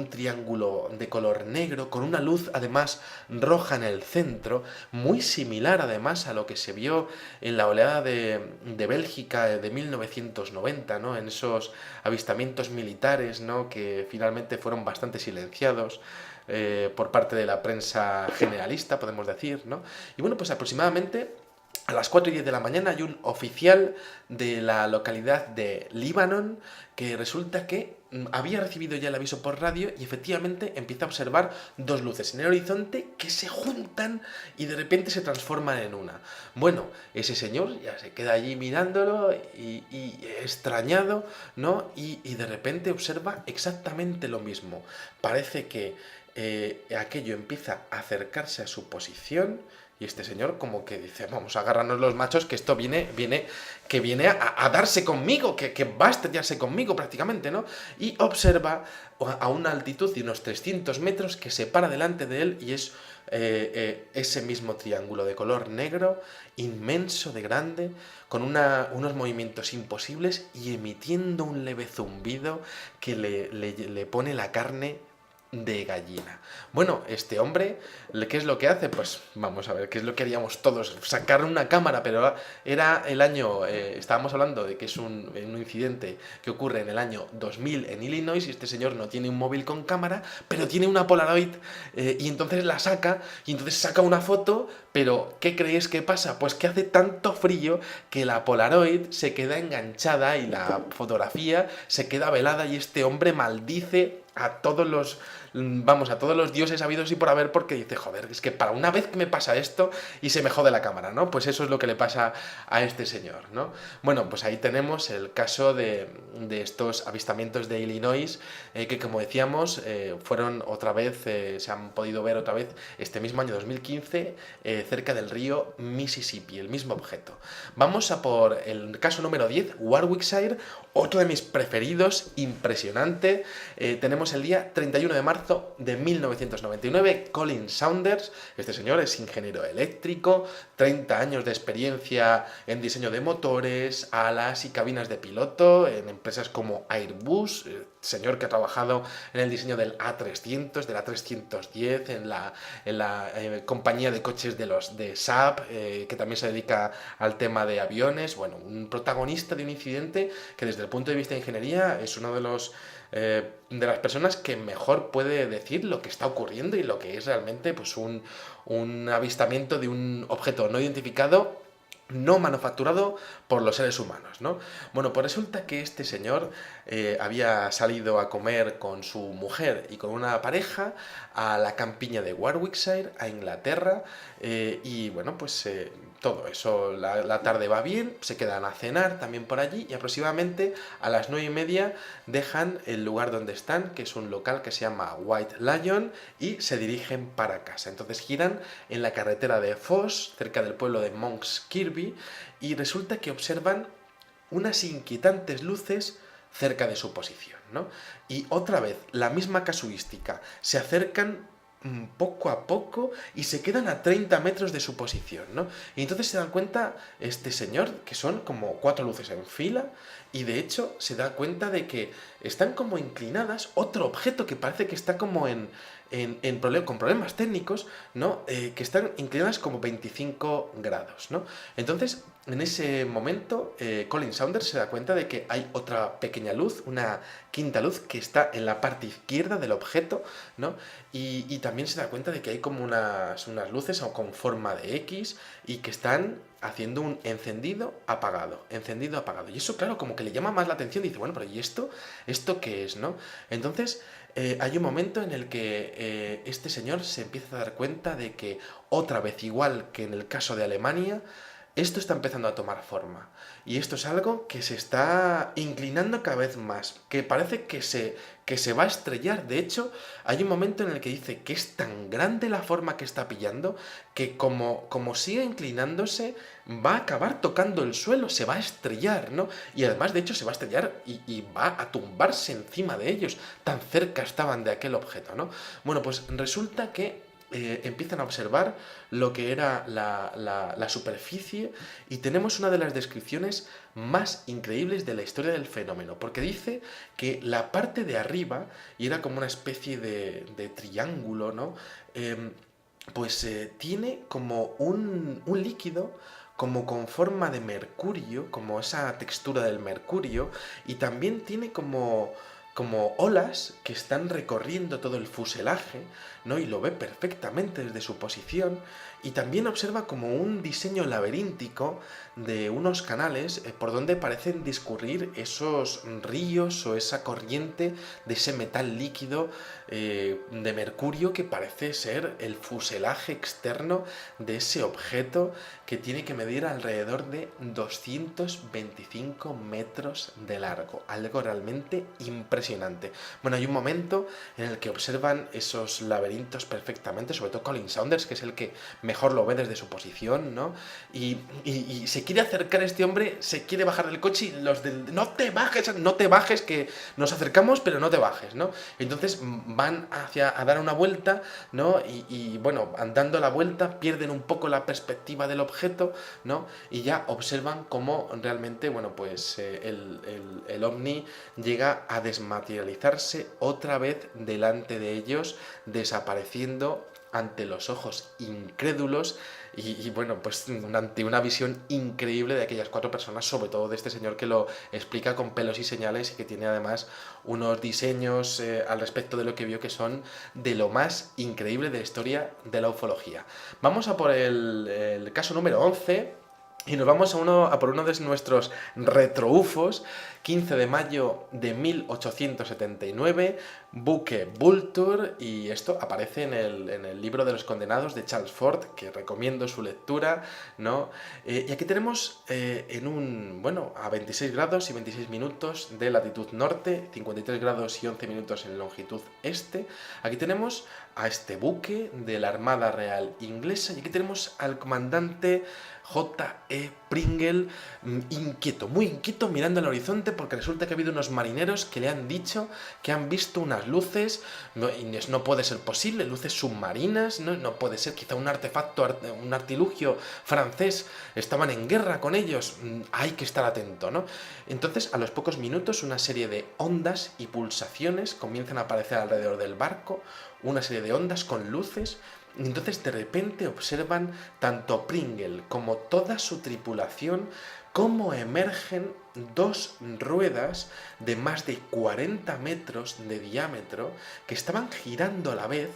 triángulo de color negro con una luz además roja en el centro, muy similar además a lo que se vio en la oleada de Bélgica de 1990, ¿no? En esos avistamientos militares, ¿no? Que finalmente fueron bastante silenciados por parte de la prensa generalista, podemos decir, ¿no? Y bueno, pues aproximadamente a las 4:10 de la mañana hay un oficial de la localidad de Libanon que resulta que había recibido ya el aviso por radio y efectivamente empieza a observar 2 luces en el horizonte que se juntan y de repente se transforman en una. Bueno, ese señor ya se queda allí mirándolo y extrañado, ¿no? Y de repente observa exactamente lo mismo. Parece que aquello empieza a acercarse a su posición y este señor como que dice, vamos a agarrarnos los machos que esto viene a darse conmigo, que va a estrellarse conmigo prácticamente, ¿no? Y observa a una altitud de unos 300 metros que se para delante de él y es ese mismo triángulo de color negro, inmenso de grande, con unos movimientos imposibles y emitiendo un leve zumbido que le pone la carne de gallina. Bueno, este hombre, ¿qué es lo que hace? Pues vamos a ver, ¿qué es lo que haríamos todos? Sacar una cámara, pero era el año, estábamos hablando de que es un incidente que ocurre en el año 2000 en Illinois y este señor no tiene un móvil con cámara, pero tiene una Polaroid y entonces la saca y entonces saca una foto, pero ¿qué creéis que pasa? Pues que hace tanto frío que la Polaroid se queda enganchada y la fotografía se queda velada y este hombre maldice a todos los dioses habidos y por haber porque dice, joder, es que para una vez que me pasa esto y se me jode la cámara, ¿no? Pues eso es lo que le pasa a este señor, ¿no? Bueno, pues ahí tenemos el caso de estos avistamientos de Illinois que como decíamos fueron otra vez, se han podido ver otra vez este mismo año 2015 cerca del río Mississippi, el mismo objeto. Vamos a por el caso número 10, Warwickshire, otro de mis preferidos, impresionante. Tenemos el día 31 de marzo de 1999, Colin Saunders, este señor es ingeniero eléctrico, 30 años de experiencia en diseño de motores, alas y cabinas de piloto en empresas como Airbus, señor que ha trabajado en el diseño del A300, del A310, en la compañía de coches de Saab, que también se dedica al tema de aviones, bueno, un protagonista de un incidente que desde el punto de vista de ingeniería es uno de las personas que mejor puede decir lo que está ocurriendo y lo que es realmente pues un avistamiento de un objeto no identificado no manufacturado por los seres humanos, ¿no? Bueno, pues resulta que este señor había salido a comer con su mujer y con una pareja a la campiña de Warwickshire, a Inglaterra, y bueno, pues todo eso, la tarde va bien, se quedan a cenar también por allí y aproximadamente a las 9:30 dejan el lugar donde están, que es un local que se llama White Lion, y se dirigen para casa. Entonces giran en la carretera de Foss, cerca del pueblo de Monks Kirby, y resulta que observan unas inquietantes luces cerca de su posición, ¿no? Y otra vez, la misma casuística, se acercan poco a poco y se quedan a 30 metros de su posición, ¿no? Y entonces se dan cuenta este señor que son como 4 luces en fila y de hecho se da cuenta de que están como inclinadas, otro objeto que parece que está como con problemas técnicos, ¿no? Que están inclinadas como 25 grados, ¿no? Entonces, en ese momento, Colin Saunders se da cuenta de que hay otra pequeña luz, una quinta luz que está en la parte izquierda del objeto, ¿no? Y también se da cuenta de que hay como unas luces con forma de X y que están haciendo un encendido, apagado, encendido, apagado. Y eso, claro, como que le llama más la atención. Dice, bueno, pero ¿y esto? ¿Esto qué es, no? Entonces, hay un momento en el que este señor se empieza a dar cuenta de que otra vez, igual que en el caso de Alemania, esto está empezando a tomar forma. Y esto es algo que se está inclinando cada vez más, que parece que se va a estrellar. De hecho, hay un momento en el que dice que es tan grande la forma que está pillando que como siga inclinándose va a acabar tocando el suelo, se va a estrellar, ¿no? Y además, de hecho, se va a estrellar y va a tumbarse encima de ellos, tan cerca estaban de aquel objeto, ¿no? Bueno, pues resulta que empiezan a observar lo que era la superficie y tenemos una de las descripciones más increíbles de la historia del fenómeno, porque dice que la parte de arriba, y era como una especie de triángulo, ¿no? Pues tiene como un líquido como con forma de mercurio, como esa textura del mercurio, y también tiene como olas que están recorriendo todo el fuselaje, ¿no? Y lo ve perfectamente desde su posición, y también observa como un diseño laberíntico de unos canales por donde parecen discurrir esos ríos o esa corriente de ese metal líquido de mercurio que parece ser el fuselaje externo de ese objeto que tiene que medir alrededor de 225 metros de largo, algo realmente impresionante. Bueno, hay un momento en el que observan esos laberintos perfectamente, sobre todo Colin Saunders, que es el que mejor lo ve desde su posición, ¿no? Y se quiere acercar a este hombre, se quiere bajar del coche y los del... No te bajes, que nos acercamos, pero no te bajes, ¿no? Entonces van a dar una vuelta, ¿no? Y bueno, andando la vuelta pierden un poco la perspectiva del objeto, ¿no? Y ya observan cómo realmente, bueno, pues el ovni llega a desmaterializarse otra vez delante de ellos, desapareciendo ante los ojos incrédulos y bueno, pues ante una visión increíble de aquellas 4 personas, sobre todo de este señor que lo explica con pelos y señales y que tiene además unos diseños al respecto de lo que vio que son de lo más increíble de la historia de la ufología. Vamos a por el caso número 11. Y nos vamos a por uno de nuestros retroufos, 15 de mayo de 1879, buque Vulture, y esto aparece en el libro de los condenados de Charles Fort, que recomiendo su lectura, ¿no? Y aquí tenemos a 26 grados y 26 minutos de latitud norte, 53 grados y 11 minutos en longitud este. Aquí tenemos a este buque de la Armada Real Inglesa y aquí tenemos al comandante J.E. Pringle, inquieto, muy inquieto, mirando al horizonte porque resulta que ha habido unos marineros que le han dicho que han visto unas luces, no puede ser posible, luces submarinas, no puede ser, quizá un artefacto, un artilugio francés, estaban en guerra con ellos, hay que estar atento, ¿no? Entonces, a los pocos minutos, una serie de ondas y pulsaciones comienzan a aparecer alrededor del barco, una serie de ondas con luces. Entonces de repente observan tanto a Pringle como toda su tripulación cómo emergen 2 ruedas de más de 40 metros de diámetro que estaban girando a la vez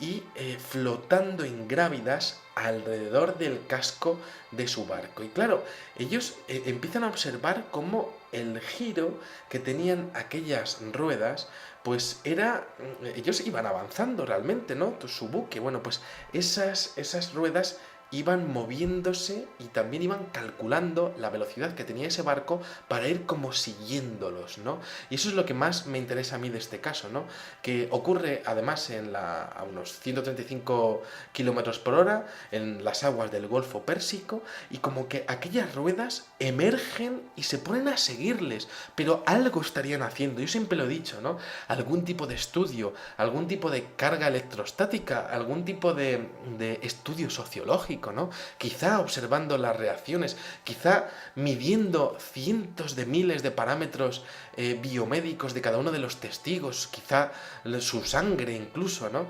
y flotando ingrávidas alrededor del casco de su barco. Y claro, ellos empiezan a observar cómo el giro que tenían aquellas ruedas, pues era, ellos iban avanzando realmente, ¿no? Su buque, bueno, pues esas ruedas iban moviéndose y también iban calculando la velocidad que tenía ese barco para ir como siguiéndolos, ¿no? Y eso es lo que más me interesa a mí de este caso, ¿no? Que ocurre además a unos 135 kilómetros por hora en las aguas del Golfo Pérsico, y como que aquellas ruedas emergen y se ponen a seguirles, pero algo estarían haciendo. Yo siempre lo he dicho, ¿no? Algún tipo de estudio, algún tipo de carga electrostática, algún tipo de estudio sociológico, ¿no? Quizá observando las reacciones, quizá midiendo cientos de miles de parámetros biomédicos de cada uno de los testigos, quizá su sangre incluso, ¿no?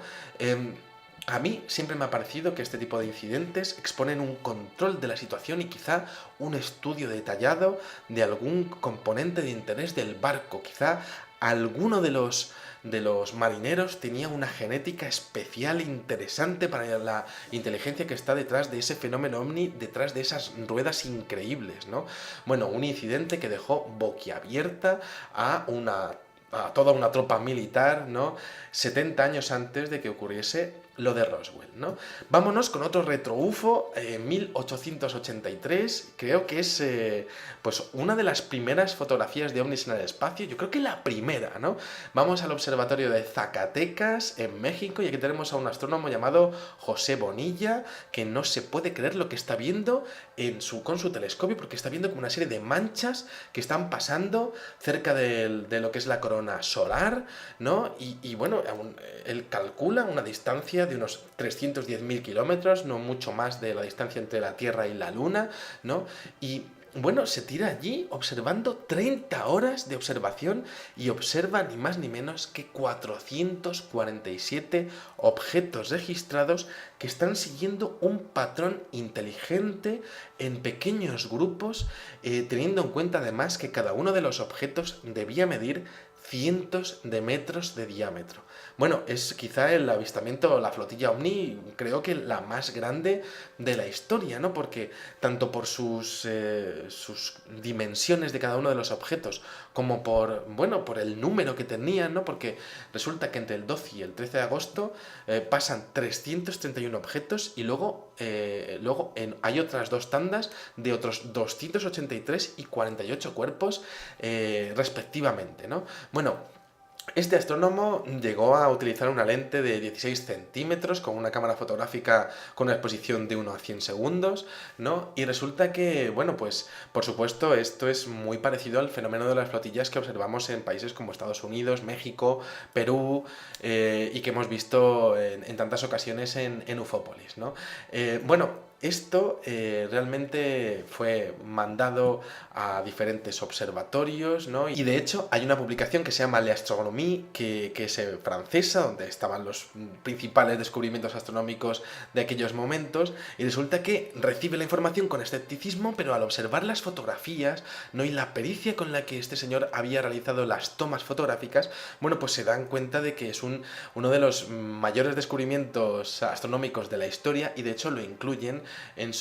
A mí siempre me ha parecido que este tipo de incidentes exponen un control de la situación y quizá un estudio detallado de algún componente de interés del barco. Quizá alguno de los marineros tenía una genética especial e interesante para la inteligencia que está detrás de ese fenómeno ovni, detrás de esas ruedas increíbles, ¿no? Bueno, un incidente que dejó boquiabierta a toda una tropa militar, ¿no? 70 años antes de que ocurriese lo de Roswell, ¿no? Vámonos con otro retro UFO, 1883, creo que es pues una de las primeras fotografías de ovnis en el espacio, yo creo que la primera, ¿no? Vamos al observatorio de Zacatecas, en México, y aquí tenemos a un astrónomo llamado José Bonilla, que no se puede creer lo que está viendo con su telescopio, porque está viendo como una serie de manchas que están pasando cerca de lo que es la corona solar, ¿no? Y bueno, él calcula una distancia de unos 310.000 kilómetros, no mucho más de la distancia entre la Tierra y la Luna, ¿no? Y bueno, se tira allí observando 30 horas de observación y observa ni más ni menos que 447 objetos registrados que están siguiendo un patrón inteligente en pequeños grupos, teniendo en cuenta además que cada uno de los objetos debía medir cientos de metros de diámetro. Bueno, es quizá el avistamiento, la flotilla OVNI, creo que la más grande de la historia, ¿no? Porque tanto por sus dimensiones de cada uno de los objetos, como por el número que tenían, ¿no? Porque resulta que entre el 12 y el 13 de agosto pasan 331 objetos y luego hay otras dos tandas de otros 283 y 48 cuerpos respectivamente, ¿no? Bueno, este astrónomo llegó a utilizar una lente de 16 centímetros con una cámara fotográfica con una exposición de 1 a 100 segundos, ¿no? Y resulta que, bueno, pues por supuesto esto es muy parecido al fenómeno de las flotillas que observamos en países como Estados Unidos, México, Perú, y que hemos visto en tantas ocasiones en Ufópolis, ¿no? Bueno, esto realmente fue mandado a diferentes observatorios, ¿no? Y de hecho hay una publicación que se llama L'Astronomie, que es francesa, donde estaban los principales descubrimientos astronómicos de aquellos momentos, y resulta que recibe la información con escepticismo, pero al observar las fotografías, ¿no? Y la pericia con la que este señor había realizado las tomas fotográficas, bueno, pues se dan cuenta de que es uno de los mayores descubrimientos astronómicos de la historia, y de hecho lo incluyen en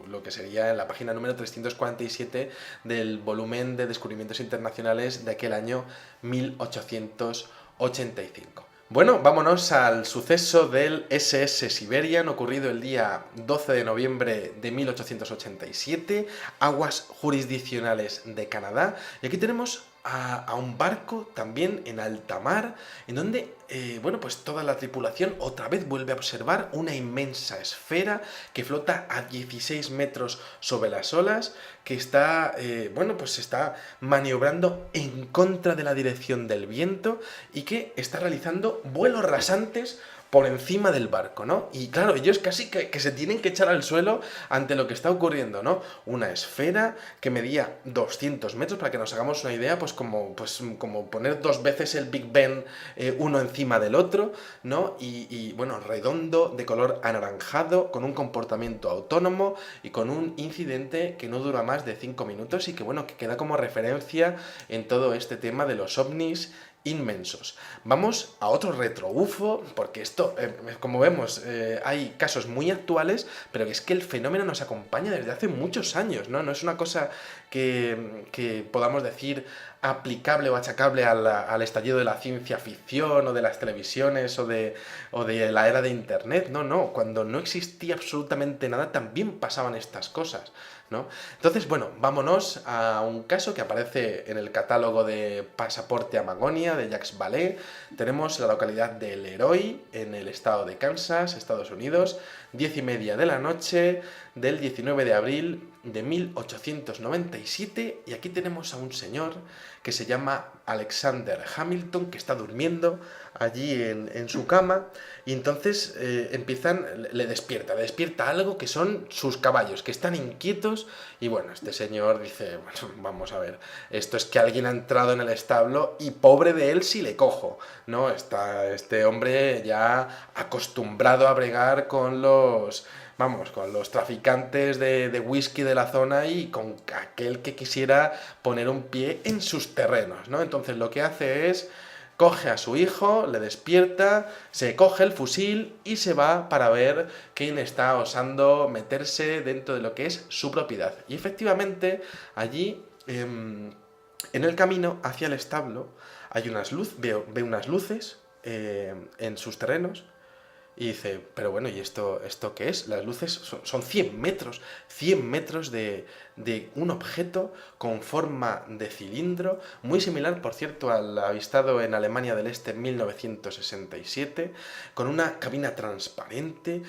lo que sería en la página número 347 del volumen de descubrimientos internacionales de aquel año 1885. Bueno, vámonos al suceso del SS Siberian, ocurrido el día 12 de noviembre de 1887, aguas jurisdiccionales de Canadá. Y aquí tenemos a un barco también en alta mar, en donde, bueno, pues toda la tripulación otra vez vuelve a observar una inmensa esfera que flota a 16 metros sobre las olas, que está, bueno, pues está maniobrando en contra de la dirección del viento y que está realizando vuelos rasantes por encima del barco, ¿no? Y claro, ellos casi que se tienen que echar al suelo ante lo que está ocurriendo, ¿no? Una esfera que medía 200 metros, para que nos hagamos una idea, pues como poner dos veces el Big Ben uno encima del otro, ¿no? Y bueno, redondo, de color anaranjado, con un comportamiento autónomo y con un incidente que no dura más de 5 minutos y que, bueno, que queda como referencia en todo este tema de los ovnis inmensos. Vamos a otro retro UFO, porque esto, como vemos, hay casos muy actuales, pero es que el fenómeno nos acompaña desde hace muchos años, ¿no? No es una cosa que podamos decir aplicable o achacable al estallido de la ciencia ficción o de las televisiones o de la era de Internet, no, no, cuando no existía absolutamente nada también pasaban estas cosas, ¿no? Entonces, bueno, vámonos a un caso que aparece en el catálogo de Pasaporte a Magonia de Jacques Vallée. Tenemos la localidad de Leroy, en el estado de Kansas, Estados Unidos, 10:30 de la noche del 19 de abril de 1897, y aquí tenemos a un señor que se llama Alexander Hamilton, que está durmiendo allí en su cama, y entonces le despierta algo que son sus caballos, que están inquietos, y bueno, este señor dice, bueno, vamos a ver, esto es que alguien ha entrado en el establo y pobre de él si le cojo, ¿no? Está este hombre ya acostumbrado a bregar con con los traficantes de whisky de la zona y con aquel que quisiera poner un pie en sus terrenos, ¿no? Entonces lo que hace es coge a su hijo, le despierta, se coge el fusil y se va para ver quién está osando meterse dentro de lo que es su propiedad. Y efectivamente, allí, en el camino hacia el establo, hay ve unas luces en sus terrenos. Y dice, pero bueno, ¿y esto qué es? Las luces son 100 metros de un objeto con forma de cilindro, muy similar, por cierto, al avistado en Alemania del Este en 1967, con una cabina transparente,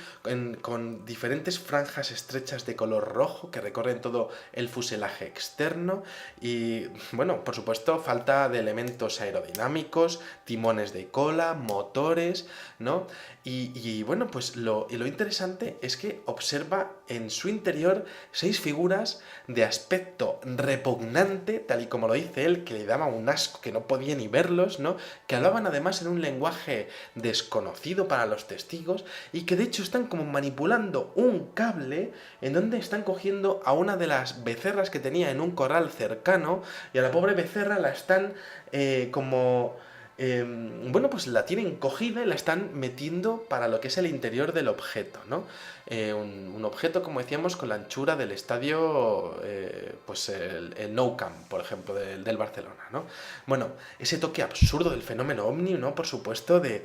con diferentes franjas estrechas de color rojo que recorren todo el fuselaje externo y, bueno, por supuesto, falta de elementos aerodinámicos, timones de cola, motores, ¿no? Y bueno, pues lo interesante es que observa en su interior 6 figuras de aspecto repugnante, tal y como lo dice él, que le daba un asco, que no podía ni verlos, ¿no? Que hablaban además en un lenguaje desconocido para los testigos y que de hecho están como manipulando un cable en donde están cogiendo a una de las becerras que tenía en un corral cercano, y a la pobre becerra la están como bueno, pues la tienen cogida y la están metiendo para lo que es el interior del objeto, ¿no? Un objeto, como decíamos, con la anchura del estadio, pues el Nou Camp, por ejemplo, del Barcelona, ¿no? Bueno, ese toque absurdo del fenómeno OVNI, ¿no? Por supuesto, de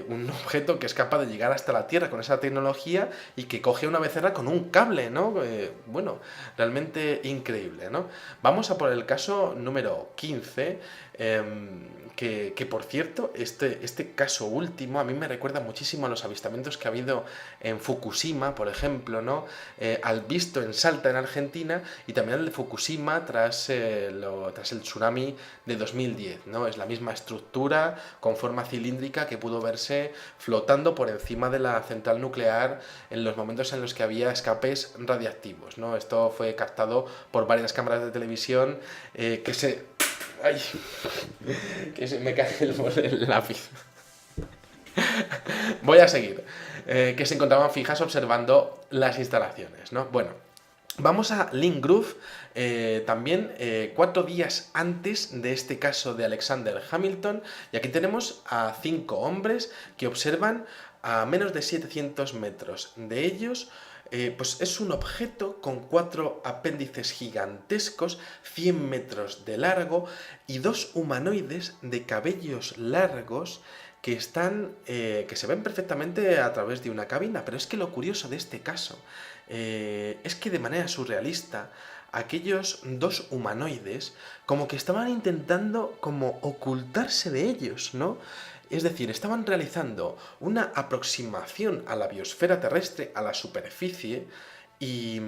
un objeto que es capaz de llegar hasta la Tierra con esa tecnología y que coge una becerra con un cable, ¿no? Bueno, realmente increíble, ¿no? Vamos a por el caso número 15, que por cierto, este caso último a mí me recuerda muchísimo a los avistamientos que ha habido en Fukushima, por ejemplo, ¿no? Al visto en Salta, en Argentina, y también al de Fukushima tras el tsunami de 2010, ¿no? Es la misma estructura con forma cilíndrica que pudo verse flotando por encima de la central nuclear en los momentos en los que había escapes radiactivos, ¿no? Esto fue captado por varias cámaras de televisión que se... ¡Ay! Que se me cae el lápiz. Voy a seguir. Que se encontraban fijas observando las instalaciones, ¿no? Bueno, vamos a Lynn Grove, también 4 días antes de este caso de Alexander Hamilton, y aquí tenemos a 5 hombres que observan a menos de 700 metros de ellos. Pues es un objeto con 4 apéndices gigantescos, 100 metros de largo, y 2 humanoides de cabellos largos que que se ven perfectamente a través de una cabina. Pero es que lo curioso de este caso es que de manera surrealista aquellos 2 humanoides como que estaban intentando como ocultarse de ellos, ¿no? Es decir, estaban realizando una aproximación a la biosfera terrestre, a la superficie, y,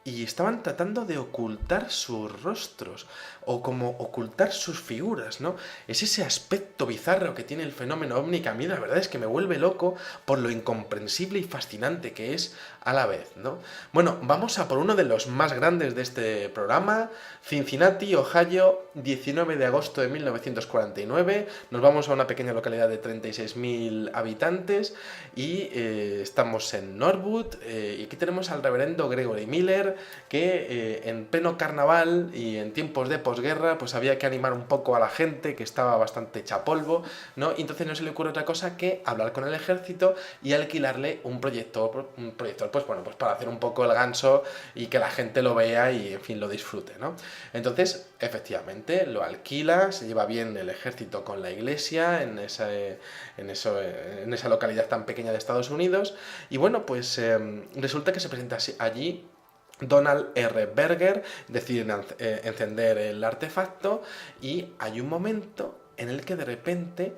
y estaban tratando de ocultar sus rostros, o como ocultar sus figuras, ¿no? Es ese aspecto bizarro que tiene el fenómeno OVNI que a mí la verdad es que me vuelve loco por lo incomprensible y fascinante que es a la vez, ¿no? Bueno, vamos a por uno de los más grandes de este programa, Cincinnati, Ohio, 19 de agosto de 1949. Nos vamos a una pequeña localidad de 36.000 habitantes y estamos en Norwood, y aquí tenemos al reverendo Gregory Miller, que en pleno carnaval y en tiempos de posguerra pues había que animar un poco a la gente que estaba bastante hecha polvo, ¿no? Y entonces no se le ocurre otra cosa que hablar con el ejército y alquilarle un proyector pues bueno, pues para hacer un poco el ganso y que la gente lo vea y en fin lo disfrute, ¿no? Entonces, efectivamente, lo alquila, se lleva bien el ejército con la iglesia en esa localidad tan pequeña de Estados Unidos, y bueno, pues resulta que se presenta allí Donald R. Berger, decide encender el artefacto y hay un momento en el que de repente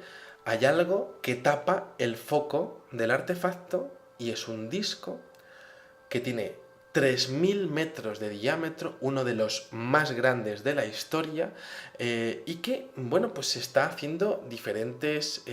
hay algo que tapa el foco del artefacto y es un disco que tiene 3.000 metros de diámetro, uno de los más grandes de la historia, y que, bueno, pues se está haciendo diferentes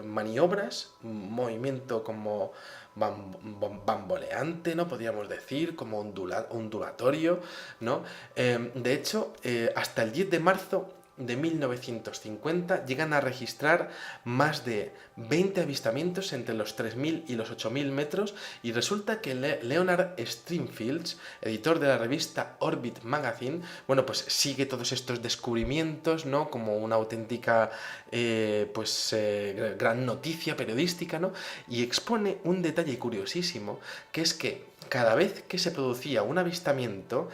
maniobras, un movimiento como bamboleante, ¿no? Podríamos decir, como ondulatorio, ¿no? De hecho, hasta el 10 de marzo de 1950 llegan a registrar más de 20 avistamientos entre los 3.000 y los 8.000 metros, y resulta que Leonard Stringfields, editor de la revista Orbit Magazine, bueno, pues sigue todos estos descubrimientos, ¿no? Como una auténtica gran noticia periodística, ¿no? Y expone un detalle curiosísimo, que es que cada vez que se producía un avistamiento,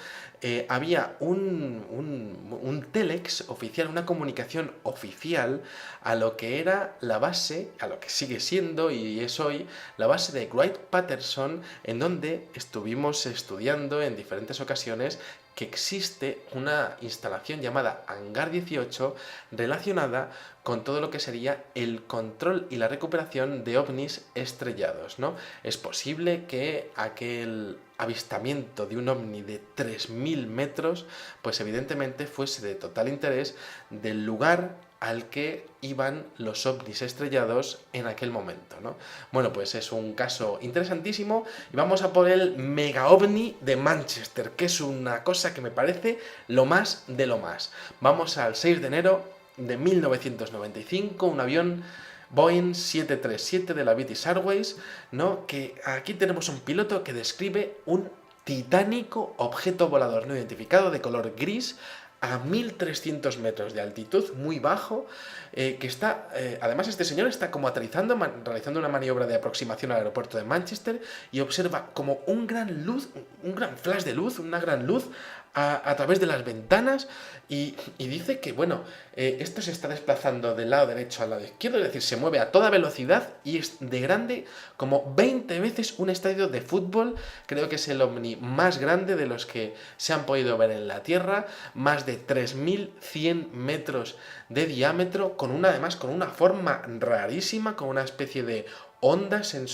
había un telex oficial, una comunicación oficial a lo que era la base, a lo que sigue siendo y es hoy, la base de Wright-Patterson, en donde estuvimos estudiando en diferentes ocasiones que existe una instalación llamada Hangar 18 relacionada con todo lo que sería el control y la recuperación de ovnis estrellados, ¿no? Es posible que aquel avistamiento de un ovni de 3.000 metros, pues evidentemente fuese de total interés del lugar al que iban los ovnis estrellados en aquel momento, ¿no? Bueno, pues es un caso interesantísimo y vamos a por el mega ovni de Manchester, que es una cosa que me parece lo más de lo más. Vamos al 6 de enero de 1995, un avión Boeing 737 de la British Airways, ¿no? Que aquí tenemos un piloto que describe un titánico objeto volador no identificado de color gris a 1.300 metros de altitud, muy bajo, que está, además este señor está como aterrizando, realizando una maniobra de aproximación al aeropuerto de Manchester y observa como un gran flash de luz, una gran luz a través de las ventanas y dice que, bueno, esto se está desplazando del lado derecho al lado izquierdo, es decir, se mueve a toda velocidad y es de grande como 20 veces un estadio de fútbol. Creo que es el ovni más grande de los que se han podido ver en la Tierra, más de 3.100 metros de diámetro, además con una forma rarísima, con una especie de ondas en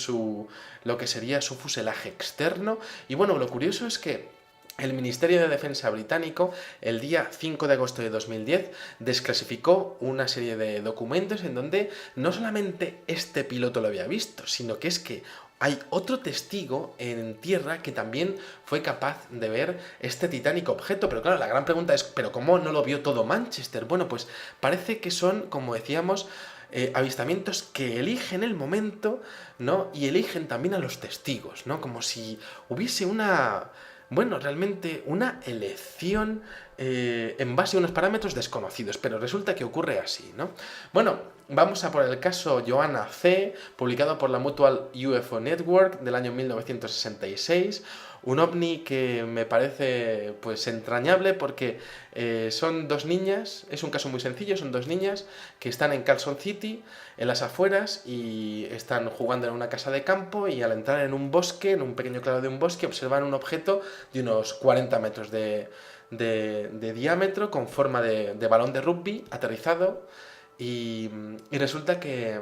lo que sería su fuselaje externo. Y bueno, lo curioso es que el Ministerio de Defensa británico, el día 5 de agosto de 2010, desclasificó una serie de documentos en donde no solamente este piloto lo había visto, sino que es que hay otro testigo en tierra que también fue capaz de ver este titánico objeto. Pero claro, la gran pregunta es, ¿pero cómo no lo vio todo Manchester? Bueno, pues parece que son, como decíamos, avistamientos que eligen el momento, ¿no? Y eligen también a los testigos, ¿no? Como si hubiese realmente una elección en base a unos parámetros desconocidos, pero resulta que ocurre así, ¿no? Bueno, vamos a por el caso Joanna C., publicado por la Mutual UFO Network del año 1966, un ovni que me parece pues entrañable porque son dos niñas, es un caso muy sencillo, son dos niñas que están en Carson City, en las afueras, y están jugando en una casa de campo y al entrar en un bosque, en un pequeño claro de un bosque, observan un objeto de unos 40 metros de diámetro con forma de balón de rugby aterrizado y resulta que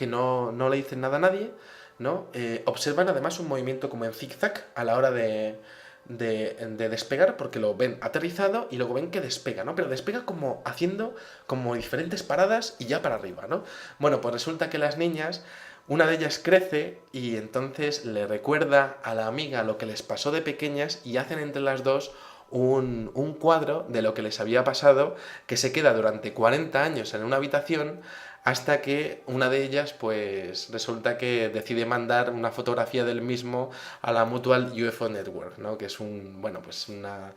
no le dicen nada a nadie, ¿no? Observan además un movimiento como en zigzag a la hora de despegar, porque lo ven aterrizado y luego ven que despega, ¿no? Pero despega como haciendo como diferentes paradas y ya para arriba, ¿no? Bueno, pues resulta que las niñas, una de ellas crece y entonces le recuerda a la amiga lo que les pasó de pequeñas y hacen entre las dos un cuadro de lo que les había pasado, que se queda durante 40 años en una habitación hasta que una de ellas pues resulta que decide mandar una fotografía del mismo a la Mutual UFO Network, ¿no? Que es unas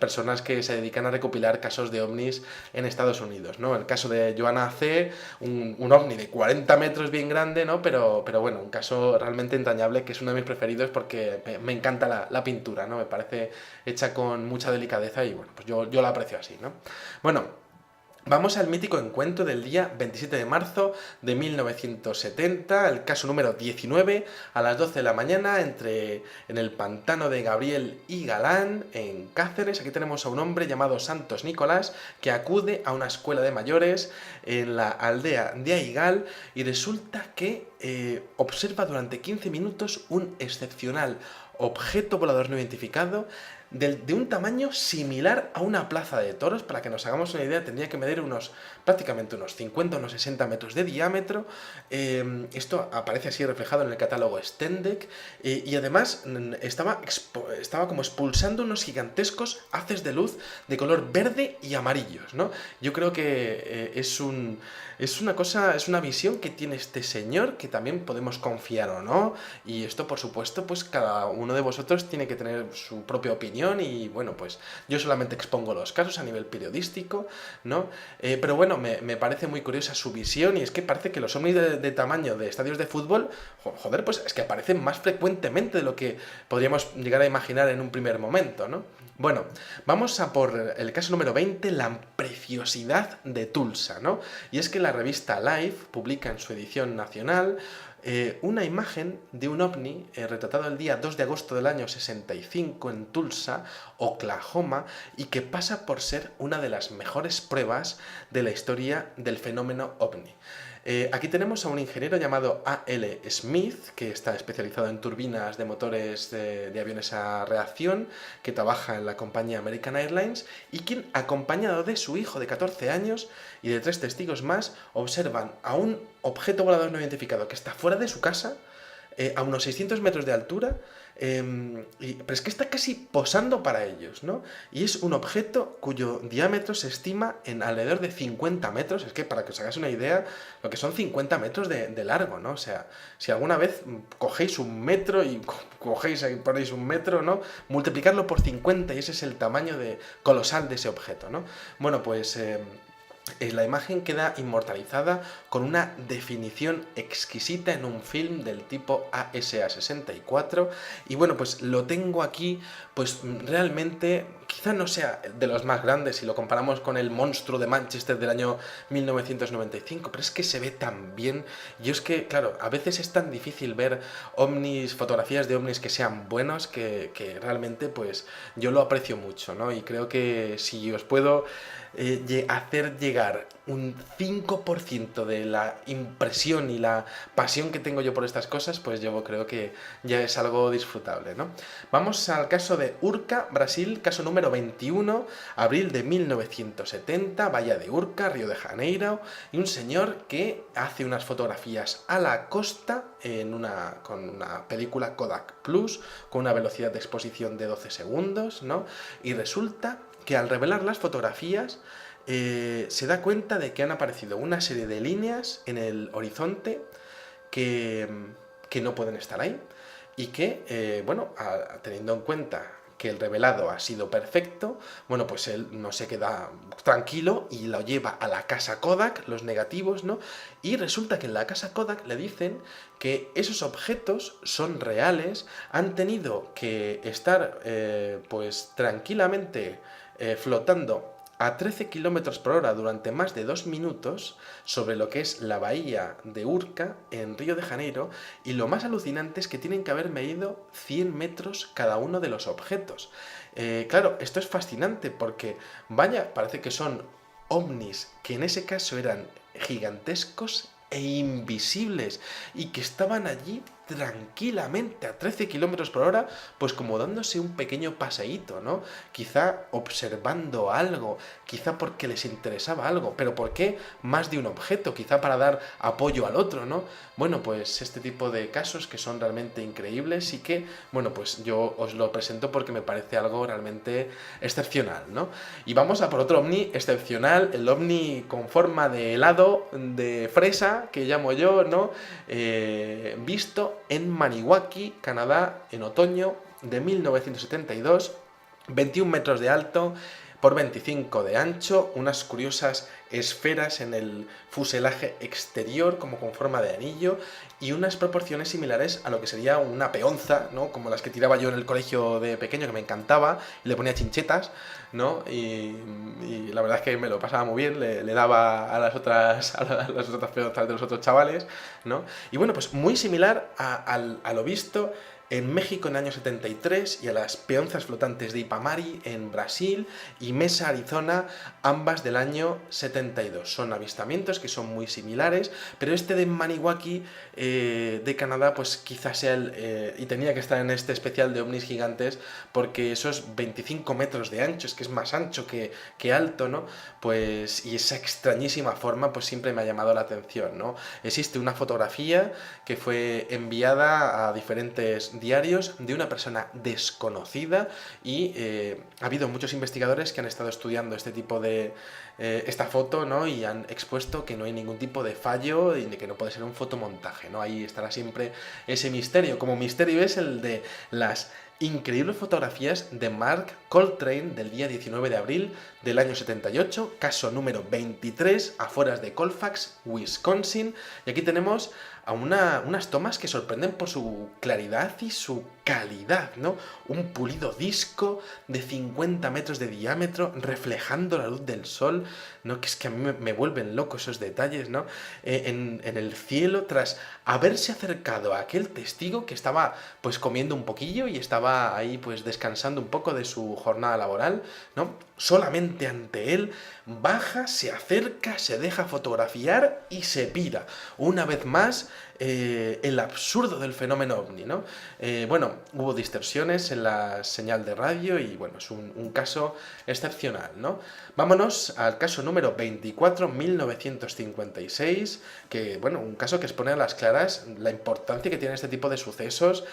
personas que se dedican a recopilar casos de ovnis en Estados Unidos, ¿no? El caso de Joanna C., un ovni de 40 metros bien grande, ¿no? Pero bueno, un caso realmente entrañable, que es uno de mis preferidos porque me encanta la pintura, ¿no? Me parece hecha con mucha delicadeza y bueno, pues yo la aprecio así, ¿no? Bueno, vamos al mítico encuentro del día 27 de marzo de 1970, el caso número 19, a las 12 de la mañana, en el pantano de Gabriel y Galán, en Cáceres. Aquí tenemos a un hombre llamado Santos Nicolás, que acude a una escuela de mayores en la aldea de Aigal, y resulta que observa durante 15 minutos un excepcional objeto volador no identificado de un tamaño similar a una plaza de toros. Para que nos hagamos una idea, tendría que medir prácticamente unos 50 o unos 60 metros de diámetro. Esto aparece así reflejado en el catálogo Stendek, y además estaba como expulsando unos gigantescos haces de luz de color verde y amarillos, ¿no? Yo creo que es una visión que tiene este señor, que también podemos confiar o no, y esto, por supuesto, pues cada uno de vosotros tiene que tener su propia opinión, y bueno, pues yo solamente expongo los casos a nivel periodístico, ¿no? Pero bueno, me parece muy curiosa su visión, y es que parece que los ovnis de tamaño de estadios de fútbol, joder, pues es que aparecen más frecuentemente de lo que podríamos llegar a imaginar en un primer momento, ¿no? Bueno, vamos a por el caso número 20, la preciosidad de Tulsa, ¿no? Y es que la revista Life publica en su edición nacional una imagen de un ovni retratado el día 2 de agosto del año 65 en Tulsa, Oklahoma, y que pasa por ser una de las mejores pruebas de la historia del fenómeno ovni. Aquí tenemos a un ingeniero llamado A.L. Smith, que está especializado en turbinas de motores de aviones a reacción, que trabaja en la compañía American Airlines, y quien, acompañado de su hijo de 14 años y de 3 testigos más, observan a un objeto volador no identificado que está fuera de su casa, a unos 600 metros de altura, pero es que está casi posando para ellos, ¿no? Y es un objeto cuyo diámetro se estima en alrededor de 50 metros. Es que, para que os hagáis una idea, lo que son 50 metros de largo, ¿no? O sea, si alguna vez cogéis un metro y ponéis un metro, ¿no? Multiplicarlo por 50 y ese es el tamaño colosal de ese objeto, ¿no? Bueno, pues la imagen queda inmortalizada con una definición exquisita en un film del tipo ASA-64, y bueno, pues lo tengo aquí, pues realmente quizá no sea de los más grandes si lo comparamos con el monstruo de Manchester del año 1995, pero es que se ve tan bien. Y es que, claro, a veces es tan difícil ver ovnis, fotografías de ovnis que sean buenos, que realmente pues yo lo aprecio mucho, ¿no? Y creo que si os puedo hacer llegar un 5% de la impresión y la pasión que tengo yo por estas cosas, pues yo creo que ya es algo disfrutable, ¿no? Vamos al caso de Urca, Brasil, caso número 21, abril de 1970, Bahía de Urca, Río de Janeiro, y un señor que hace unas fotografías a la costa con una película Kodak Plus, con una velocidad de exposición de 12 segundos, ¿no? Y resulta que al revelar las fotografías se da cuenta de que han aparecido una serie de líneas en el horizonte que no pueden estar ahí, y que, bueno, teniendo en cuenta que el revelado ha sido perfecto, bueno, pues él no se queda tranquilo y lo lleva a la casa Kodak, los negativos, ¿no? Y resulta que en la casa Kodak le dicen que esos objetos son reales, han tenido que estar, pues tranquilamente flotando a 13 km por hora durante más de 2 minutos sobre lo que es la bahía de Urca en Río de Janeiro, y lo más alucinante es que tienen que haber medido 100 metros cada uno de los objetos. Claro, esto es fascinante porque, vaya, parece que son ovnis que en ese caso eran gigantescos e invisibles, y que estaban allí tranquilamente a 13 kilómetros por hora, pues como dándose un pequeño paseíto, ¿no? Quizá observando algo, quizá porque les interesaba algo, pero ¿por qué más de un objeto? Quizá para dar apoyo al otro, ¿no? Bueno, pues este tipo de casos que son realmente increíbles y que, bueno, pues yo os lo presento porque me parece algo realmente excepcional, ¿no? Y vamos a por otro ovni excepcional, el ovni con forma de helado, de fresa, que llamo yo, ¿no? Visto en Maniwaki, Canadá, en otoño de 1972, 21 metros de alto por 25 de ancho, unas curiosas esferas en el fuselaje exterior como con forma de anillo y unas proporciones similares a lo que sería una peonza, ¿no? Como las que tiraba yo en el colegio de pequeño, que me encantaba, y le ponía chinchetas, ¿no? Y la verdad es que me lo pasaba muy bien, le daba a las otras peonzas de los otros chavales, ¿no? Y bueno, pues muy similar a lo visto en México en el año 73 y a las peonzas flotantes de Ipamari en Brasil y Mesa, Arizona, ambas del año 72. Son avistamientos que son muy similares, pero este de Maniwaki de Canadá pues quizás sea y tenía que estar en este especial de ovnis gigantes porque esos 25 metros de ancho, es que es más ancho que alto, ¿no? Pues y esa extrañísima forma pues siempre me ha llamado la atención, ¿no? Existe una fotografía que fue enviada a diferentes diarios de una persona desconocida y ha habido muchos investigadores que han estado estudiando este tipo de esta foto, ¿no? Y han expuesto que no hay ningún tipo de fallo y de que no puede ser un fotomontaje, ¿no? Ahí estará siempre ese misterio, como misterio es el de las increíbles fotografías de Mark Coltrane del día 19 de abril del año 78, caso número 23, afueras de Colfax, Wisconsin. Y aquí tenemos a unas tomas que sorprenden por su claridad y su calidad, ¿no? Un pulido disco de 50 metros de diámetro reflejando la luz del sol, ¿no? Que es que a mí me vuelven locos esos detalles, ¿no? En el cielo, tras haberse acercado a aquel testigo que estaba pues comiendo un poquillo y estaba ahí pues descansando un poco de su jornada laboral, ¿no? Solamente ante él baja, se acerca, se deja fotografiar y se pira. Una vez más, el absurdo del fenómeno ovni, ¿no? Bueno, hubo distorsiones en la señal de radio y bueno, es un caso excepcional, ¿no? Vámonos al caso número 24, 1956, que bueno, un caso que expone a las claras la importancia que tiene este tipo de sucesos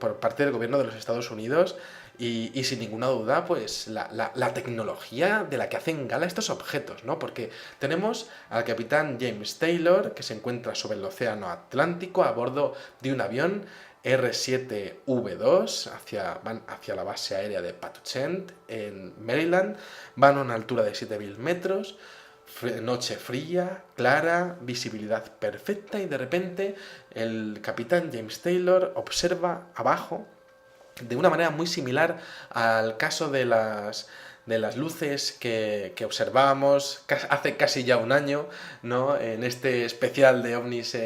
por parte del gobierno de los Estados Unidos y sin ninguna duda, pues la tecnología de la que hacen gala estos objetos, ¿no? Porque tenemos al capitán James Taylor, que se encuentra sobre el océano Atlántico a bordo de un avión R-7V2, van hacia la base aérea de Patuxent, en Maryland, van a una altura de 7.000 metros, noche fría, clara, visibilidad perfecta y de repente el capitán James Taylor observa abajo de una manera muy similar al caso de las luces que observábamos hace casi ya un año, ¿no? En este especial de ovnis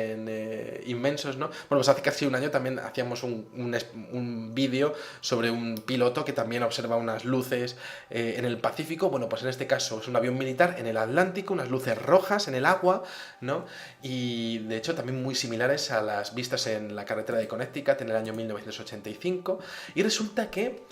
inmensos, ¿no? Bueno, pues hace casi un año también hacíamos un vídeo sobre un piloto que también observa unas luces en el Pacífico. Bueno, pues en este caso es un avión militar en el Atlántico, unas luces rojas en el agua, ¿no? Y de hecho también muy similares a las vistas en la carretera de Connecticut en el año 1985. Y resulta que,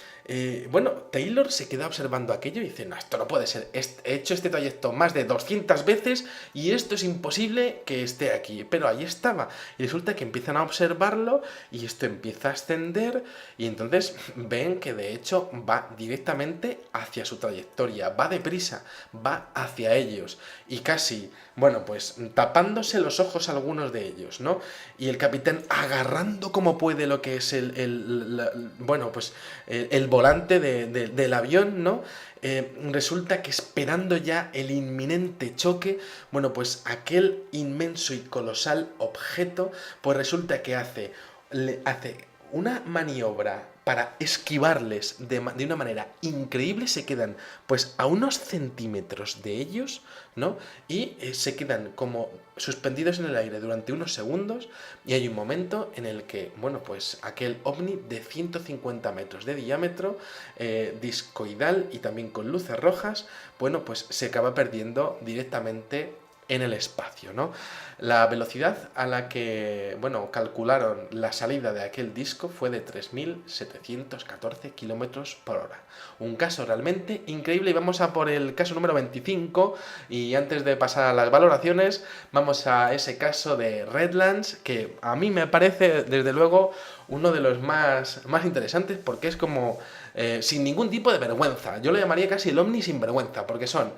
bueno, Taylor se queda observando aquello y dice, no, esto no puede ser, he hecho este trayecto más de 200 veces y esto es imposible que esté aquí, pero ahí estaba. Y resulta que empiezan a observarlo y esto empieza a ascender y entonces ven que de hecho va directamente hacia su trayectoria, va deprisa, va hacia ellos y casi, bueno, pues tapándose los ojos algunos de ellos, ¿no? Y el capitán agarrando como puede lo que es bueno, pues el volante del avión, ¿no? Resulta que esperando ya el inminente choque, bueno, pues aquel inmenso y colosal objeto, pues resulta que hace una maniobra para esquivarles de una manera increíble, se quedan pues a unos centímetros de ellos, ¿no? Y se quedan como suspendidos en el aire durante unos segundos y hay un momento en el que, bueno, pues aquel ovni de 150 metros de diámetro, discoidal y también con luces rojas, bueno, pues se acaba perdiendo directamente en el espacio, ¿no? La velocidad a la que, bueno, calcularon la salida de aquel disco fue de 3.714 kilómetros por hora. Un caso realmente increíble, y vamos a por el caso número 25, y antes de pasar a las valoraciones, vamos a ese caso de Redlands, que a mí me parece, desde luego, uno de los más interesantes, porque es como sin ningún tipo de vergüenza. Yo lo llamaría casi el ovni sin vergüenza, porque son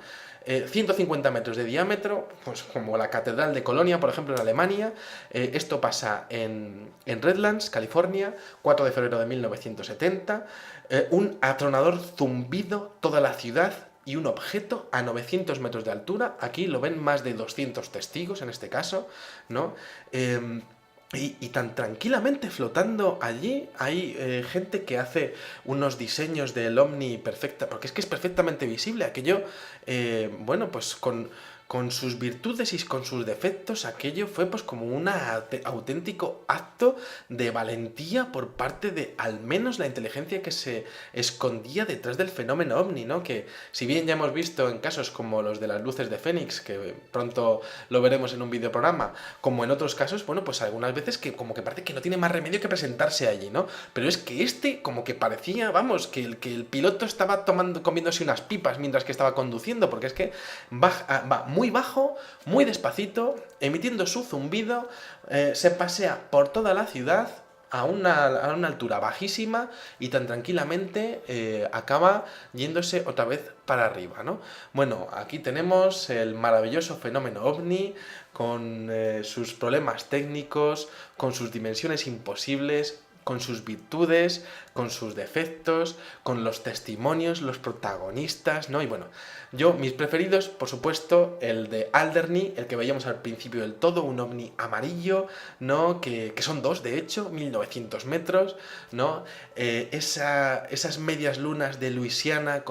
150 metros de diámetro, pues como la Catedral de Colonia, por ejemplo, en Alemania. Esto pasa en Redlands, California, 4 de febrero de 1970. Un atronador zumbido toda la ciudad y un objeto a 900 metros de altura. Aquí lo ven más de 200 testigos en este caso, ¿no? Y tan tranquilamente flotando allí, hay gente que hace unos diseños del ovni perfecta, porque es que es perfectamente visible aquello, bueno, pues con sus virtudes y con sus defectos, aquello fue pues como un auténtico acto de valentía por parte de al menos la inteligencia que se escondía detrás del fenómeno ovni, ¿no? Que si bien ya hemos visto en casos como los de las luces de Fénix, que pronto lo veremos en un videoprograma, como en otros casos, bueno, pues algunas veces que como que parece que no tiene más remedio que presentarse allí, ¿no? Pero es que este como que parecía, vamos, que el piloto estaba comiéndose unas pipas mientras que estaba conduciendo, porque es que va muy bajo, muy despacito, emitiendo su zumbido, se pasea por toda la ciudad a una altura bajísima y tan tranquilamente acaba yéndose otra vez para arriba, ¿no? Bueno, aquí tenemos el maravilloso fenómeno ovni con sus problemas técnicos, con sus dimensiones imposibles, con sus virtudes, con sus defectos, con los testimonios, los protagonistas, ¿no? Y bueno, mis preferidos, por supuesto, el de Alderney, el que veíamos al principio del todo, un ovni amarillo, ¿no? Que son dos, de hecho, 1900 metros, ¿no? Esas medias lunas de Luisiana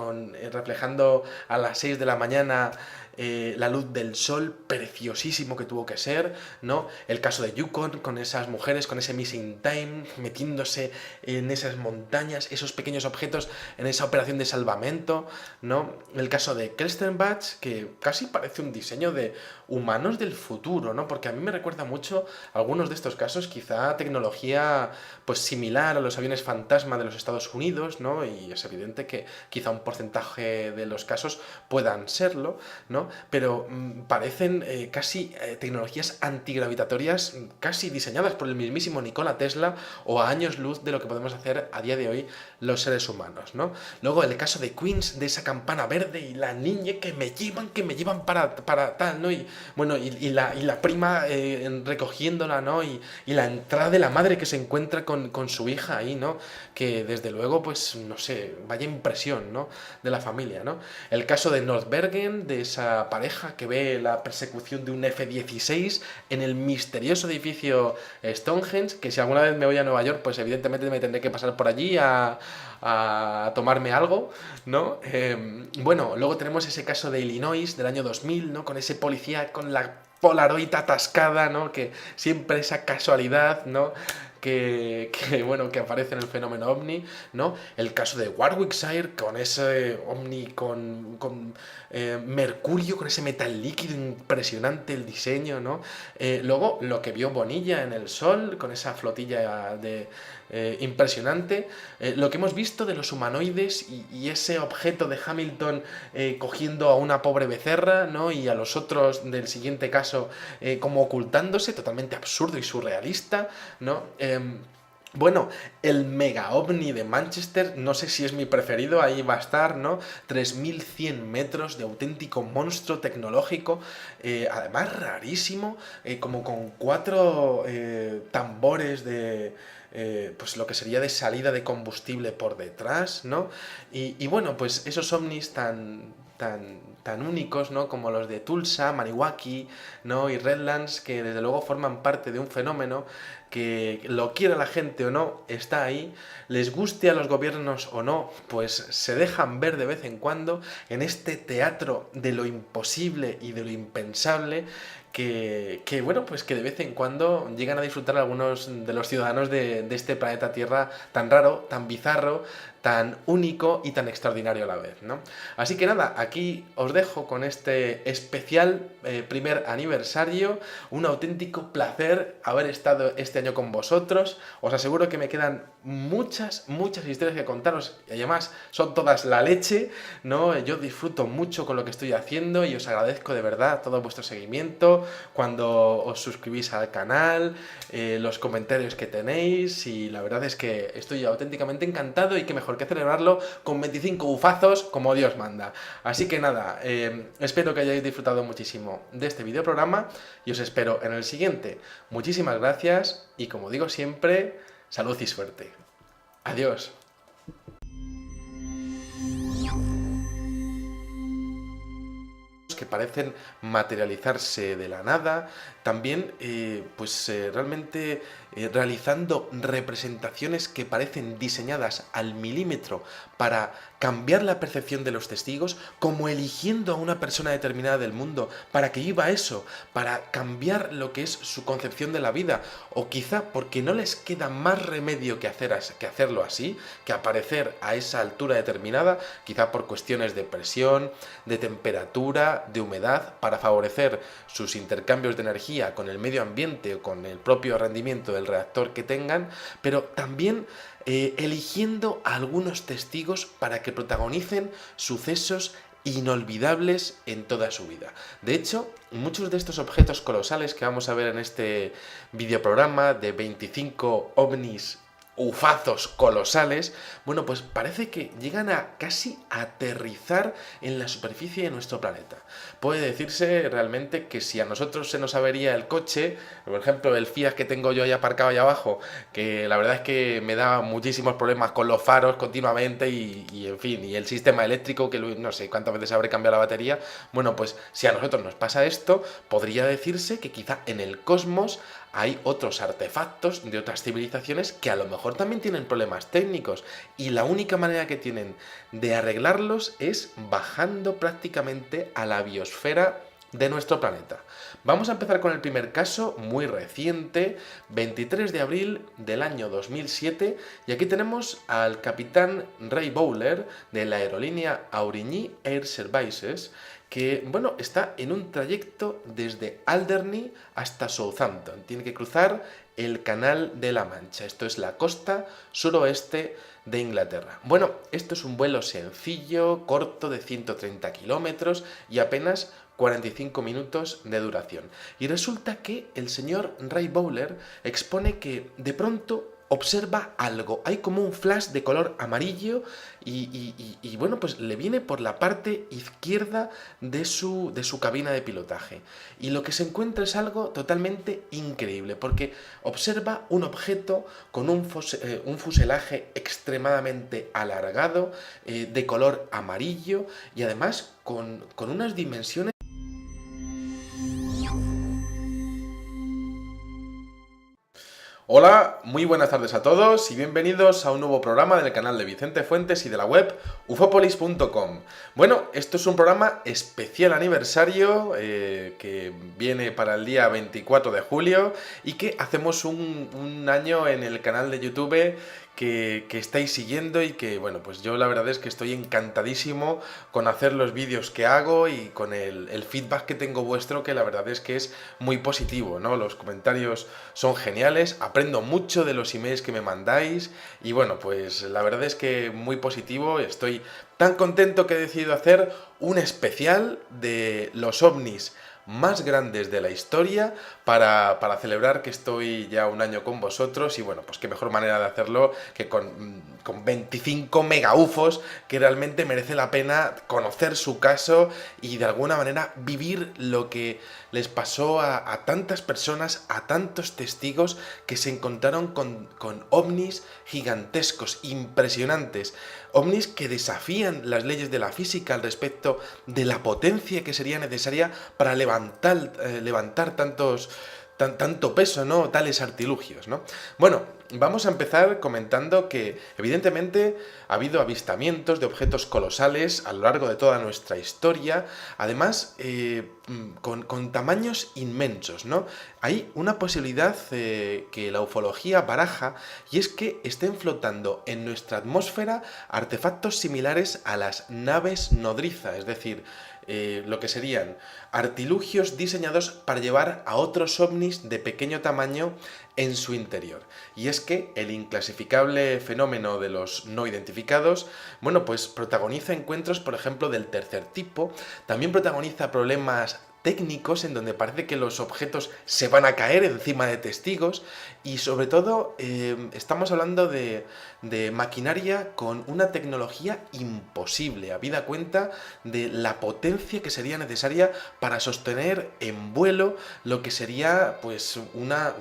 reflejando a las 6 de la mañana la luz del sol, preciosísimo que tuvo que ser, ¿no? El caso de Yukon, con esas mujeres, con ese missing time, metiéndose en esas montañas, esos pequeños objetos en esa operación de salvamento, ¿no? El caso de Kelstenbach, que casi parece un diseño de humanos del futuro, ¿no? Porque a mí me recuerda mucho algunos de estos casos, quizá tecnología pues similar a los aviones fantasma de los Estados Unidos, ¿no? Y es evidente que quizá un porcentaje de los casos puedan serlo, ¿no? Pero parecen casi tecnologías antigravitatorias casi diseñadas por el mismísimo Nikola Tesla o a años luz de lo que podemos hacer a día de hoy los seres humanos, ¿no? Luego el caso de Queens, de esa campana verde y la niña que me llevan para tal, ¿no? Y bueno, y la prima recogiéndola, ¿no? Y la entrada de la madre que se encuentra con su hija ahí, ¿no? Que desde luego, pues, no sé, vaya impresión, ¿no? De la familia, ¿no? El caso de Nordbergen, de esa pareja que ve la persecución de un F-16 en el misterioso edificio Stonehenge, que si alguna vez me voy a Nueva York, pues evidentemente me tendré que pasar por allí a tomarme algo, ¿no? Bueno, luego tenemos ese caso de Illinois del año 2000, ¿no? Con ese policía con la Polaroid atascada, ¿no? Que siempre esa casualidad, ¿no? Bueno, que aparece en el fenómeno ovni, ¿no? El caso de Warwickshire con ese ovni con mercurio, con ese metal líquido impresionante el diseño, ¿no? Luego lo que vio Bonilla en el sol con esa flotilla impresionante, lo que hemos visto de los humanoides y ese objeto de Hamilton cogiendo a una pobre becerra, ¿no? Y a los otros del siguiente caso como ocultándose, totalmente absurdo y surrealista, ¿no? Bueno, el mega ovni de Manchester, no sé si es mi preferido, ahí va a estar, ¿no? 3100 metros de auténtico monstruo tecnológico, además rarísimo, como con 4 tambores de pues lo que sería de salida de combustible por detrás, ¿no? Y bueno, pues esos ovnis tan únicos, ¿no? Como los de Tulsa, Maniwaki, ¿no? Y Redlands, que desde luego forman parte de un fenómeno que lo quiera la gente o no, está ahí, les guste a los gobiernos o no, pues se dejan ver de vez en cuando en este teatro de lo imposible y de lo impensable bueno, pues que de vez en cuando llegan a disfrutar algunos de los ciudadanos de este planeta Tierra tan raro, tan bizarro, tan único y tan extraordinario a la vez, ¿no? Así que nada, aquí os dejo con este especial primer aniversario, un auténtico placer haber estado este año con vosotros. Os aseguro que me quedan muchas historias que contaros y además son todas la leche, ¿no? Yo disfruto mucho con lo que estoy haciendo y os agradezco de verdad todo vuestro seguimiento, cuando os suscribís al canal, los comentarios que tenéis, y la verdad es que estoy auténticamente encantado, y que mejor que celebrarlo con 25 bufazos como Dios manda. Así que nada, espero que hayáis disfrutado muchísimo de este videoprograma y os espero en el siguiente. Muchísimas gracias y, como digo siempre, salud y suerte. Adiós. Que parecen materializarse de la nada, también realmente realizando representaciones que parecen diseñadas al milímetro para cambiar la percepción de los testigos, como eligiendo a una persona determinada del mundo para que viva eso, para cambiar lo que es su concepción de la vida, o quizá porque no les queda más remedio que hacerlo así, que aparecer a esa altura determinada, quizá por cuestiones de presión, de temperatura, de humedad, para favorecer sus intercambios de energía con el medio ambiente o con el propio rendimiento del reactor que tengan, pero también eligiendo a algunos testigos para que protagonicen sucesos inolvidables en toda su vida. De hecho, muchos de estos objetos colosales que vamos a ver en este videoprograma de 25 ovnis ufazos colosales, bueno, pues parece que llegan a casi aterrizar en la superficie de nuestro planeta. Puede decirse realmente que si a nosotros se nos avería el coche, por ejemplo el Fiat que tengo yo ahí aparcado ahí abajo, que la verdad es que me da muchísimos problemas con los faros continuamente y en fin, y el sistema eléctrico, que no sé cuántas veces habré cambiado la batería, bueno, pues si a nosotros nos pasa esto, podría decirse que quizá en el cosmos hay otros artefactos de otras civilizaciones que a lo mejor también tienen problemas técnicos, y la única manera que tienen de arreglarlos es bajando prácticamente a la biosfera de nuestro planeta. Vamos a empezar con el primer caso, muy reciente, 23 de abril del año 2007, y aquí tenemos al capitán Ray Bowler de la aerolínea Aurigny Air Services, que, bueno, está en un trayecto desde Alderney hasta Southampton. Tiene que cruzar el Canal de la Mancha. Esto es la costa suroeste de Inglaterra. Bueno, esto es un vuelo sencillo, corto, de 130 kilómetros y apenas 45 minutos de duración. Y resulta que el señor Ray Bowler expone que de pronto observa algo, hay como un flash de color amarillo y bueno, pues le viene por la parte izquierda de su cabina de pilotaje, y lo que se encuentra es algo totalmente increíble, porque observa un objeto con un fuselaje extremadamente alargado, de color amarillo, y además con unas dimensiones. Hola, muy buenas tardes a todos y bienvenidos a un nuevo programa del canal de Vicente Fuentes y de la web ufopolis.com. Bueno, esto es un programa especial aniversario que viene para el día 24 de julio y que hacemos un año en el canal de YouTube que estáis siguiendo, y que, bueno, pues yo la verdad es que estoy encantadísimo con hacer los vídeos que hago y con el feedback que tengo vuestro, que la verdad es que es muy positivo, ¿no? Los comentarios son geniales, aprendo mucho de los emails que me mandáis y, bueno, pues la verdad es que muy positivo. Estoy tan contento que he decidido hacer un especial de los ovnis más grandes de la historia para celebrar que estoy ya un año con vosotros, y bueno, pues qué mejor manera de hacerlo que con 25 mega ufos, que realmente merece la pena conocer su caso y de alguna manera vivir lo que les pasó a tantas personas, a tantos testigos que se encontraron con ovnis gigantescos, impresionantes, ovnis que desafían las leyes de la física al respecto de la potencia que sería necesaria para levantar tanto peso, ¿no? Tales artilugios, ¿no? Bueno, vamos a empezar comentando que evidentemente ha habido avistamientos de objetos colosales a lo largo de toda nuestra historia, además con tamaños inmensos, ¿no? Hay una posibilidad que la ufología baraja y es que estén flotando en nuestra atmósfera artefactos similares a las naves nodriza, es decir, lo que serían artilugios diseñados para llevar a otros ovnis de pequeño tamaño en su interior. Y es que el inclasificable fenómeno de los no identificados, bueno, pues protagoniza encuentros, por ejemplo, del tercer tipo, también protagoniza problemas técnicos en donde parece que los objetos se van a caer encima de testigos y sobre todo estamos hablando de maquinaria con una tecnología imposible, habida cuenta de la potencia que sería necesaria para sostener en vuelo lo que sería pues una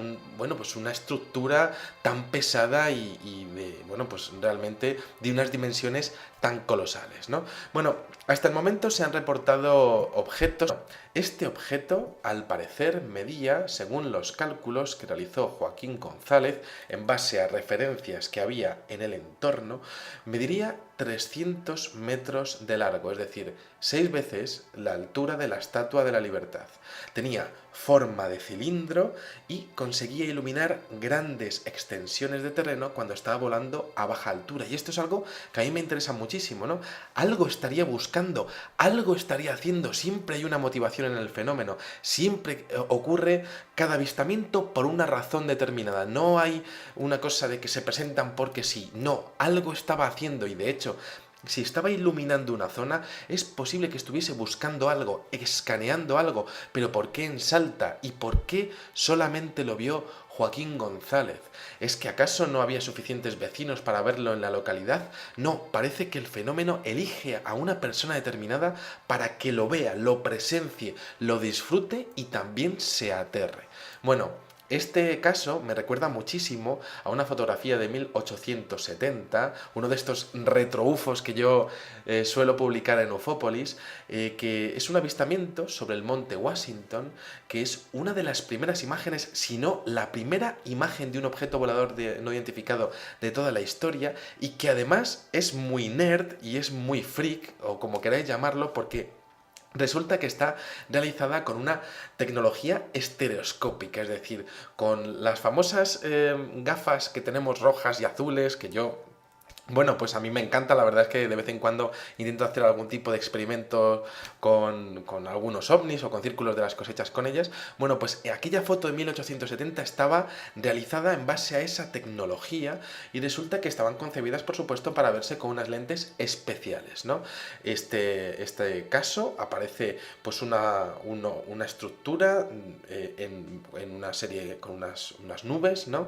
estructura tan pesada y de, bueno, pues realmente de unas dimensiones tan colosales, ¿no? Bueno, hasta el momento se han reportado objetos. Este objeto, al parecer, medía, según los cálculos que realizó Joaquín González, en base a referencias que había en el entorno, mediría 300 metros de largo, es decir, 6 veces la altura de la Estatua de la Libertad. Tenía forma de cilindro y conseguía iluminar grandes extensiones de terreno cuando estaba volando a baja altura. Y esto es algo que a mí me interesa muchísimo, ¿no? Algo estaría buscando, algo estaría haciendo, siempre hay una motivación en el fenómeno, siempre ocurre cada avistamiento por una razón determinada, no hay una cosa de que se presentan porque sí, no, algo estaba haciendo y de hecho, si estaba iluminando una zona, es posible que estuviese buscando algo, escaneando algo, pero ¿por qué en Salta? ¿Y por qué solamente lo vio Joaquín González? ¿Es que acaso no había suficientes vecinos para verlo en la localidad? No, parece que el fenómeno elige a una persona determinada para que lo vea, lo presencie, lo disfrute y también se aterre. Bueno, este caso me recuerda muchísimo a una fotografía de 1870, uno de estos retroufos que yo suelo publicar en Ufópolis, que es un avistamiento sobre el monte Washington, que es una de las primeras imágenes, si no la primera imagen de un objeto volador no identificado de toda la historia, y que además es muy nerd y es muy freak, o como queráis llamarlo, porque resulta que está realizada con una tecnología estereoscópica, es decir, con las famosas gafas que tenemos rojas y azules, que yo... Bueno, pues a mí me encanta, la verdad es que de vez en cuando intento hacer algún tipo de experimento con algunos ovnis o con círculos de las cosechas con ellas. Bueno, pues aquella foto de 1870 estaba realizada en base a esa tecnología y resulta que estaban concebidas, por supuesto, para verse con unas lentes especiales, ¿no? Este caso aparece pues una estructura en una serie con unas nubes, ¿no?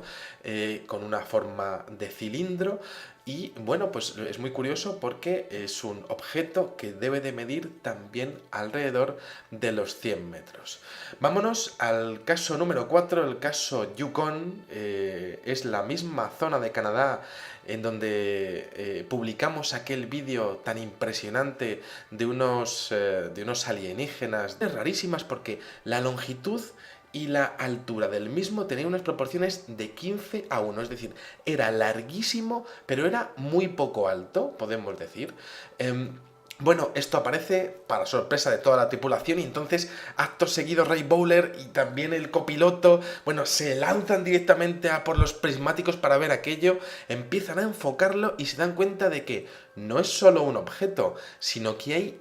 Con una forma de cilindro. Y bueno, pues es muy curioso porque es un objeto que debe de medir también alrededor de los 100 metros. Vámonos al caso número 4, el caso Yukon. Es la misma zona de Canadá en donde publicamos aquel vídeo tan impresionante de unos alienígenas rarísimas porque la longitud y la altura del mismo tenía unas proporciones de 15:1, es decir, era larguísimo, pero era muy poco alto, podemos decir. Bueno, esto aparece para sorpresa de toda la tripulación y entonces acto seguido Ray Bowler y también el copiloto, bueno, se lanzan directamente a por los prismáticos para ver aquello, empiezan a enfocarlo y se dan cuenta de que no es solo un objeto, sino que hay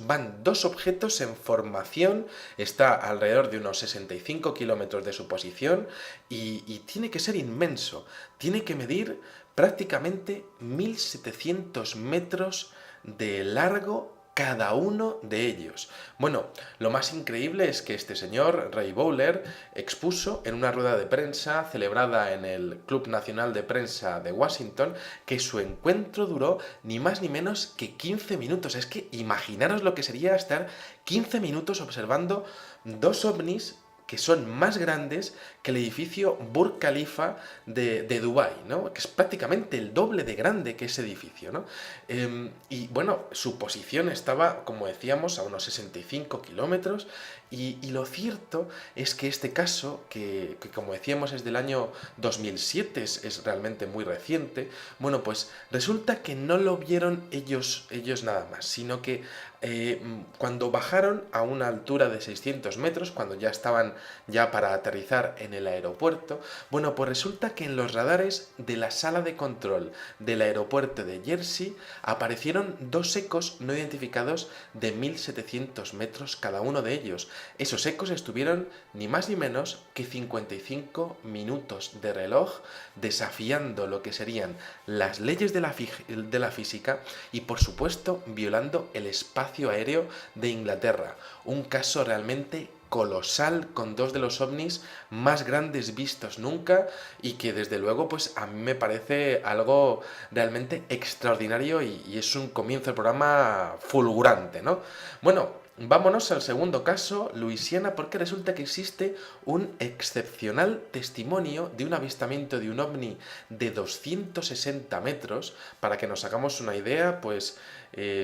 van dos objetos en formación, está alrededor de unos 65 kilómetros de su posición y tiene que ser inmenso, tiene que medir prácticamente 1700 metros de largo cada uno de ellos. Bueno, lo más increíble es que este señor, Ray Bowler, expuso en una rueda de prensa celebrada en el Club Nacional de Prensa de Washington que su encuentro duró ni más ni menos que 15 minutos. Es que imaginaros lo que sería estar 15 minutos observando dos ovnis que son más grandes que el edificio Burj Khalifa de Dubái, ¿no? Que es prácticamente el doble de grande que ese edificio, ¿no? Y bueno, su posición estaba, como decíamos, a unos 65 kilómetros Y lo cierto es que este caso, que como decíamos es del año 2007, es realmente muy reciente, bueno, pues resulta que no lo vieron ellos nada más, sino que cuando bajaron a una altura de 600 metros, cuando ya estaban ya para aterrizar en el aeropuerto, bueno, pues resulta que en los radares de la sala de control del aeropuerto de Jersey aparecieron dos ecos no identificados de 1700 metros cada uno de ellos. Esos ecos estuvieron ni más ni menos que 55 minutos de reloj desafiando lo que serían las leyes de la física y por supuesto violando el espacio aéreo de Inglaterra. Un caso realmente colosal con dos de los ovnis más grandes vistos nunca y que desde luego pues a mí me parece algo realmente extraordinario y es un comienzo del programa fulgurante, ¿no? Bueno, vámonos al segundo caso, Luisiana, porque resulta que existe un excepcional testimonio de un avistamiento de un ovni de 260 metros. Para que nos hagamos una idea, pues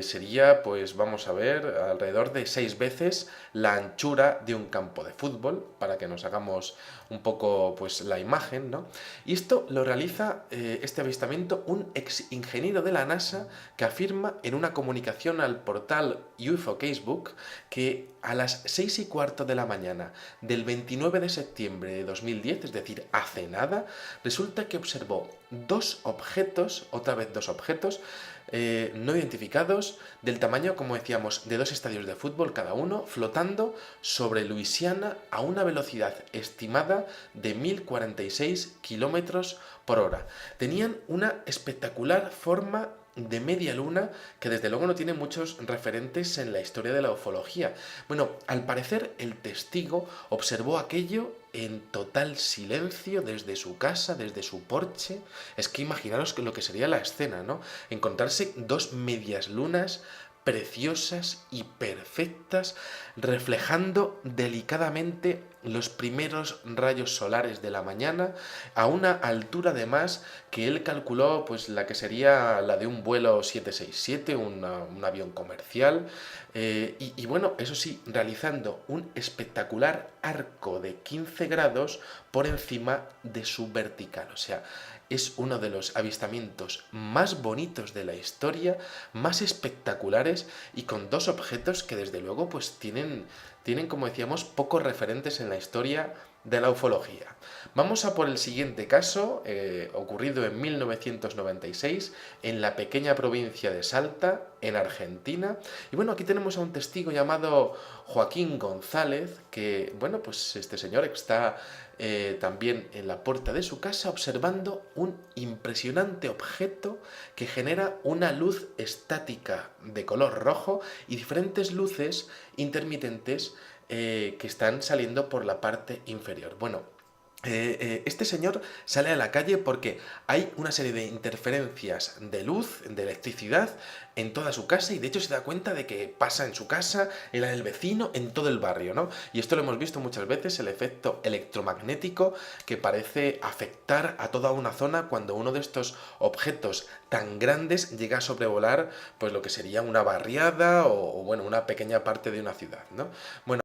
sería, pues vamos a ver, alrededor de 6 veces la anchura de un campo de fútbol, para que nos hagamos un poco pues la imagen, ¿no? Y esto lo realiza este avistamiento un ex ingeniero de la NASA que afirma en una comunicación al portal UFO Casebook que a las 6:15 de la mañana del 29 de septiembre de 2010, es decir, hace nada, resulta que observó dos objetos, otra vez dos objetos, no identificados, del tamaño, como decíamos, de dos estadios de fútbol cada uno, flotando sobre Luisiana a una velocidad estimada de 1046 kilómetros por hora. Tenían una espectacular forma de media luna que desde luego no tiene muchos referentes en la historia de la ufología. Bueno, al parecer el testigo observó aquello en total silencio desde su casa, desde su porche. Es que imaginaros lo que sería la escena, ¿no? Encontrarse dos medias lunas preciosas y perfectas, reflejando delicadamente los primeros rayos solares de la mañana a una altura además que él calculó pues la que sería la de un vuelo 767, un avión comercial, y bueno, eso sí, realizando un espectacular arco de 15 grados por encima de su vertical. O sea, es uno de los avistamientos más bonitos de la historia, más espectaculares y con dos objetos que desde luego pues tienen como decíamos, pocos referentes en la historia de la ufología. Vamos a por el siguiente caso, ocurrido en 1996 en la pequeña provincia de Salta, en Argentina. Y bueno, aquí tenemos a un testigo llamado Joaquín González, que, bueno, pues este señor está también en la puerta de su casa observando un impresionante objeto que genera una luz estática de color rojo y diferentes luces intermitentes que están saliendo por la parte inferior. Bueno, este señor sale a la calle porque hay una serie de interferencias de luz, de electricidad en toda su casa y de hecho se da cuenta de que pasa en su casa, en la del vecino, en todo el barrio, ¿no? Y esto lo hemos visto muchas veces, el efecto electromagnético que parece afectar a toda una zona cuando uno de estos objetos tan grandes llega a sobrevolar pues lo que sería una barriada o bueno, una pequeña parte de una ciudad, ¿no? Bueno,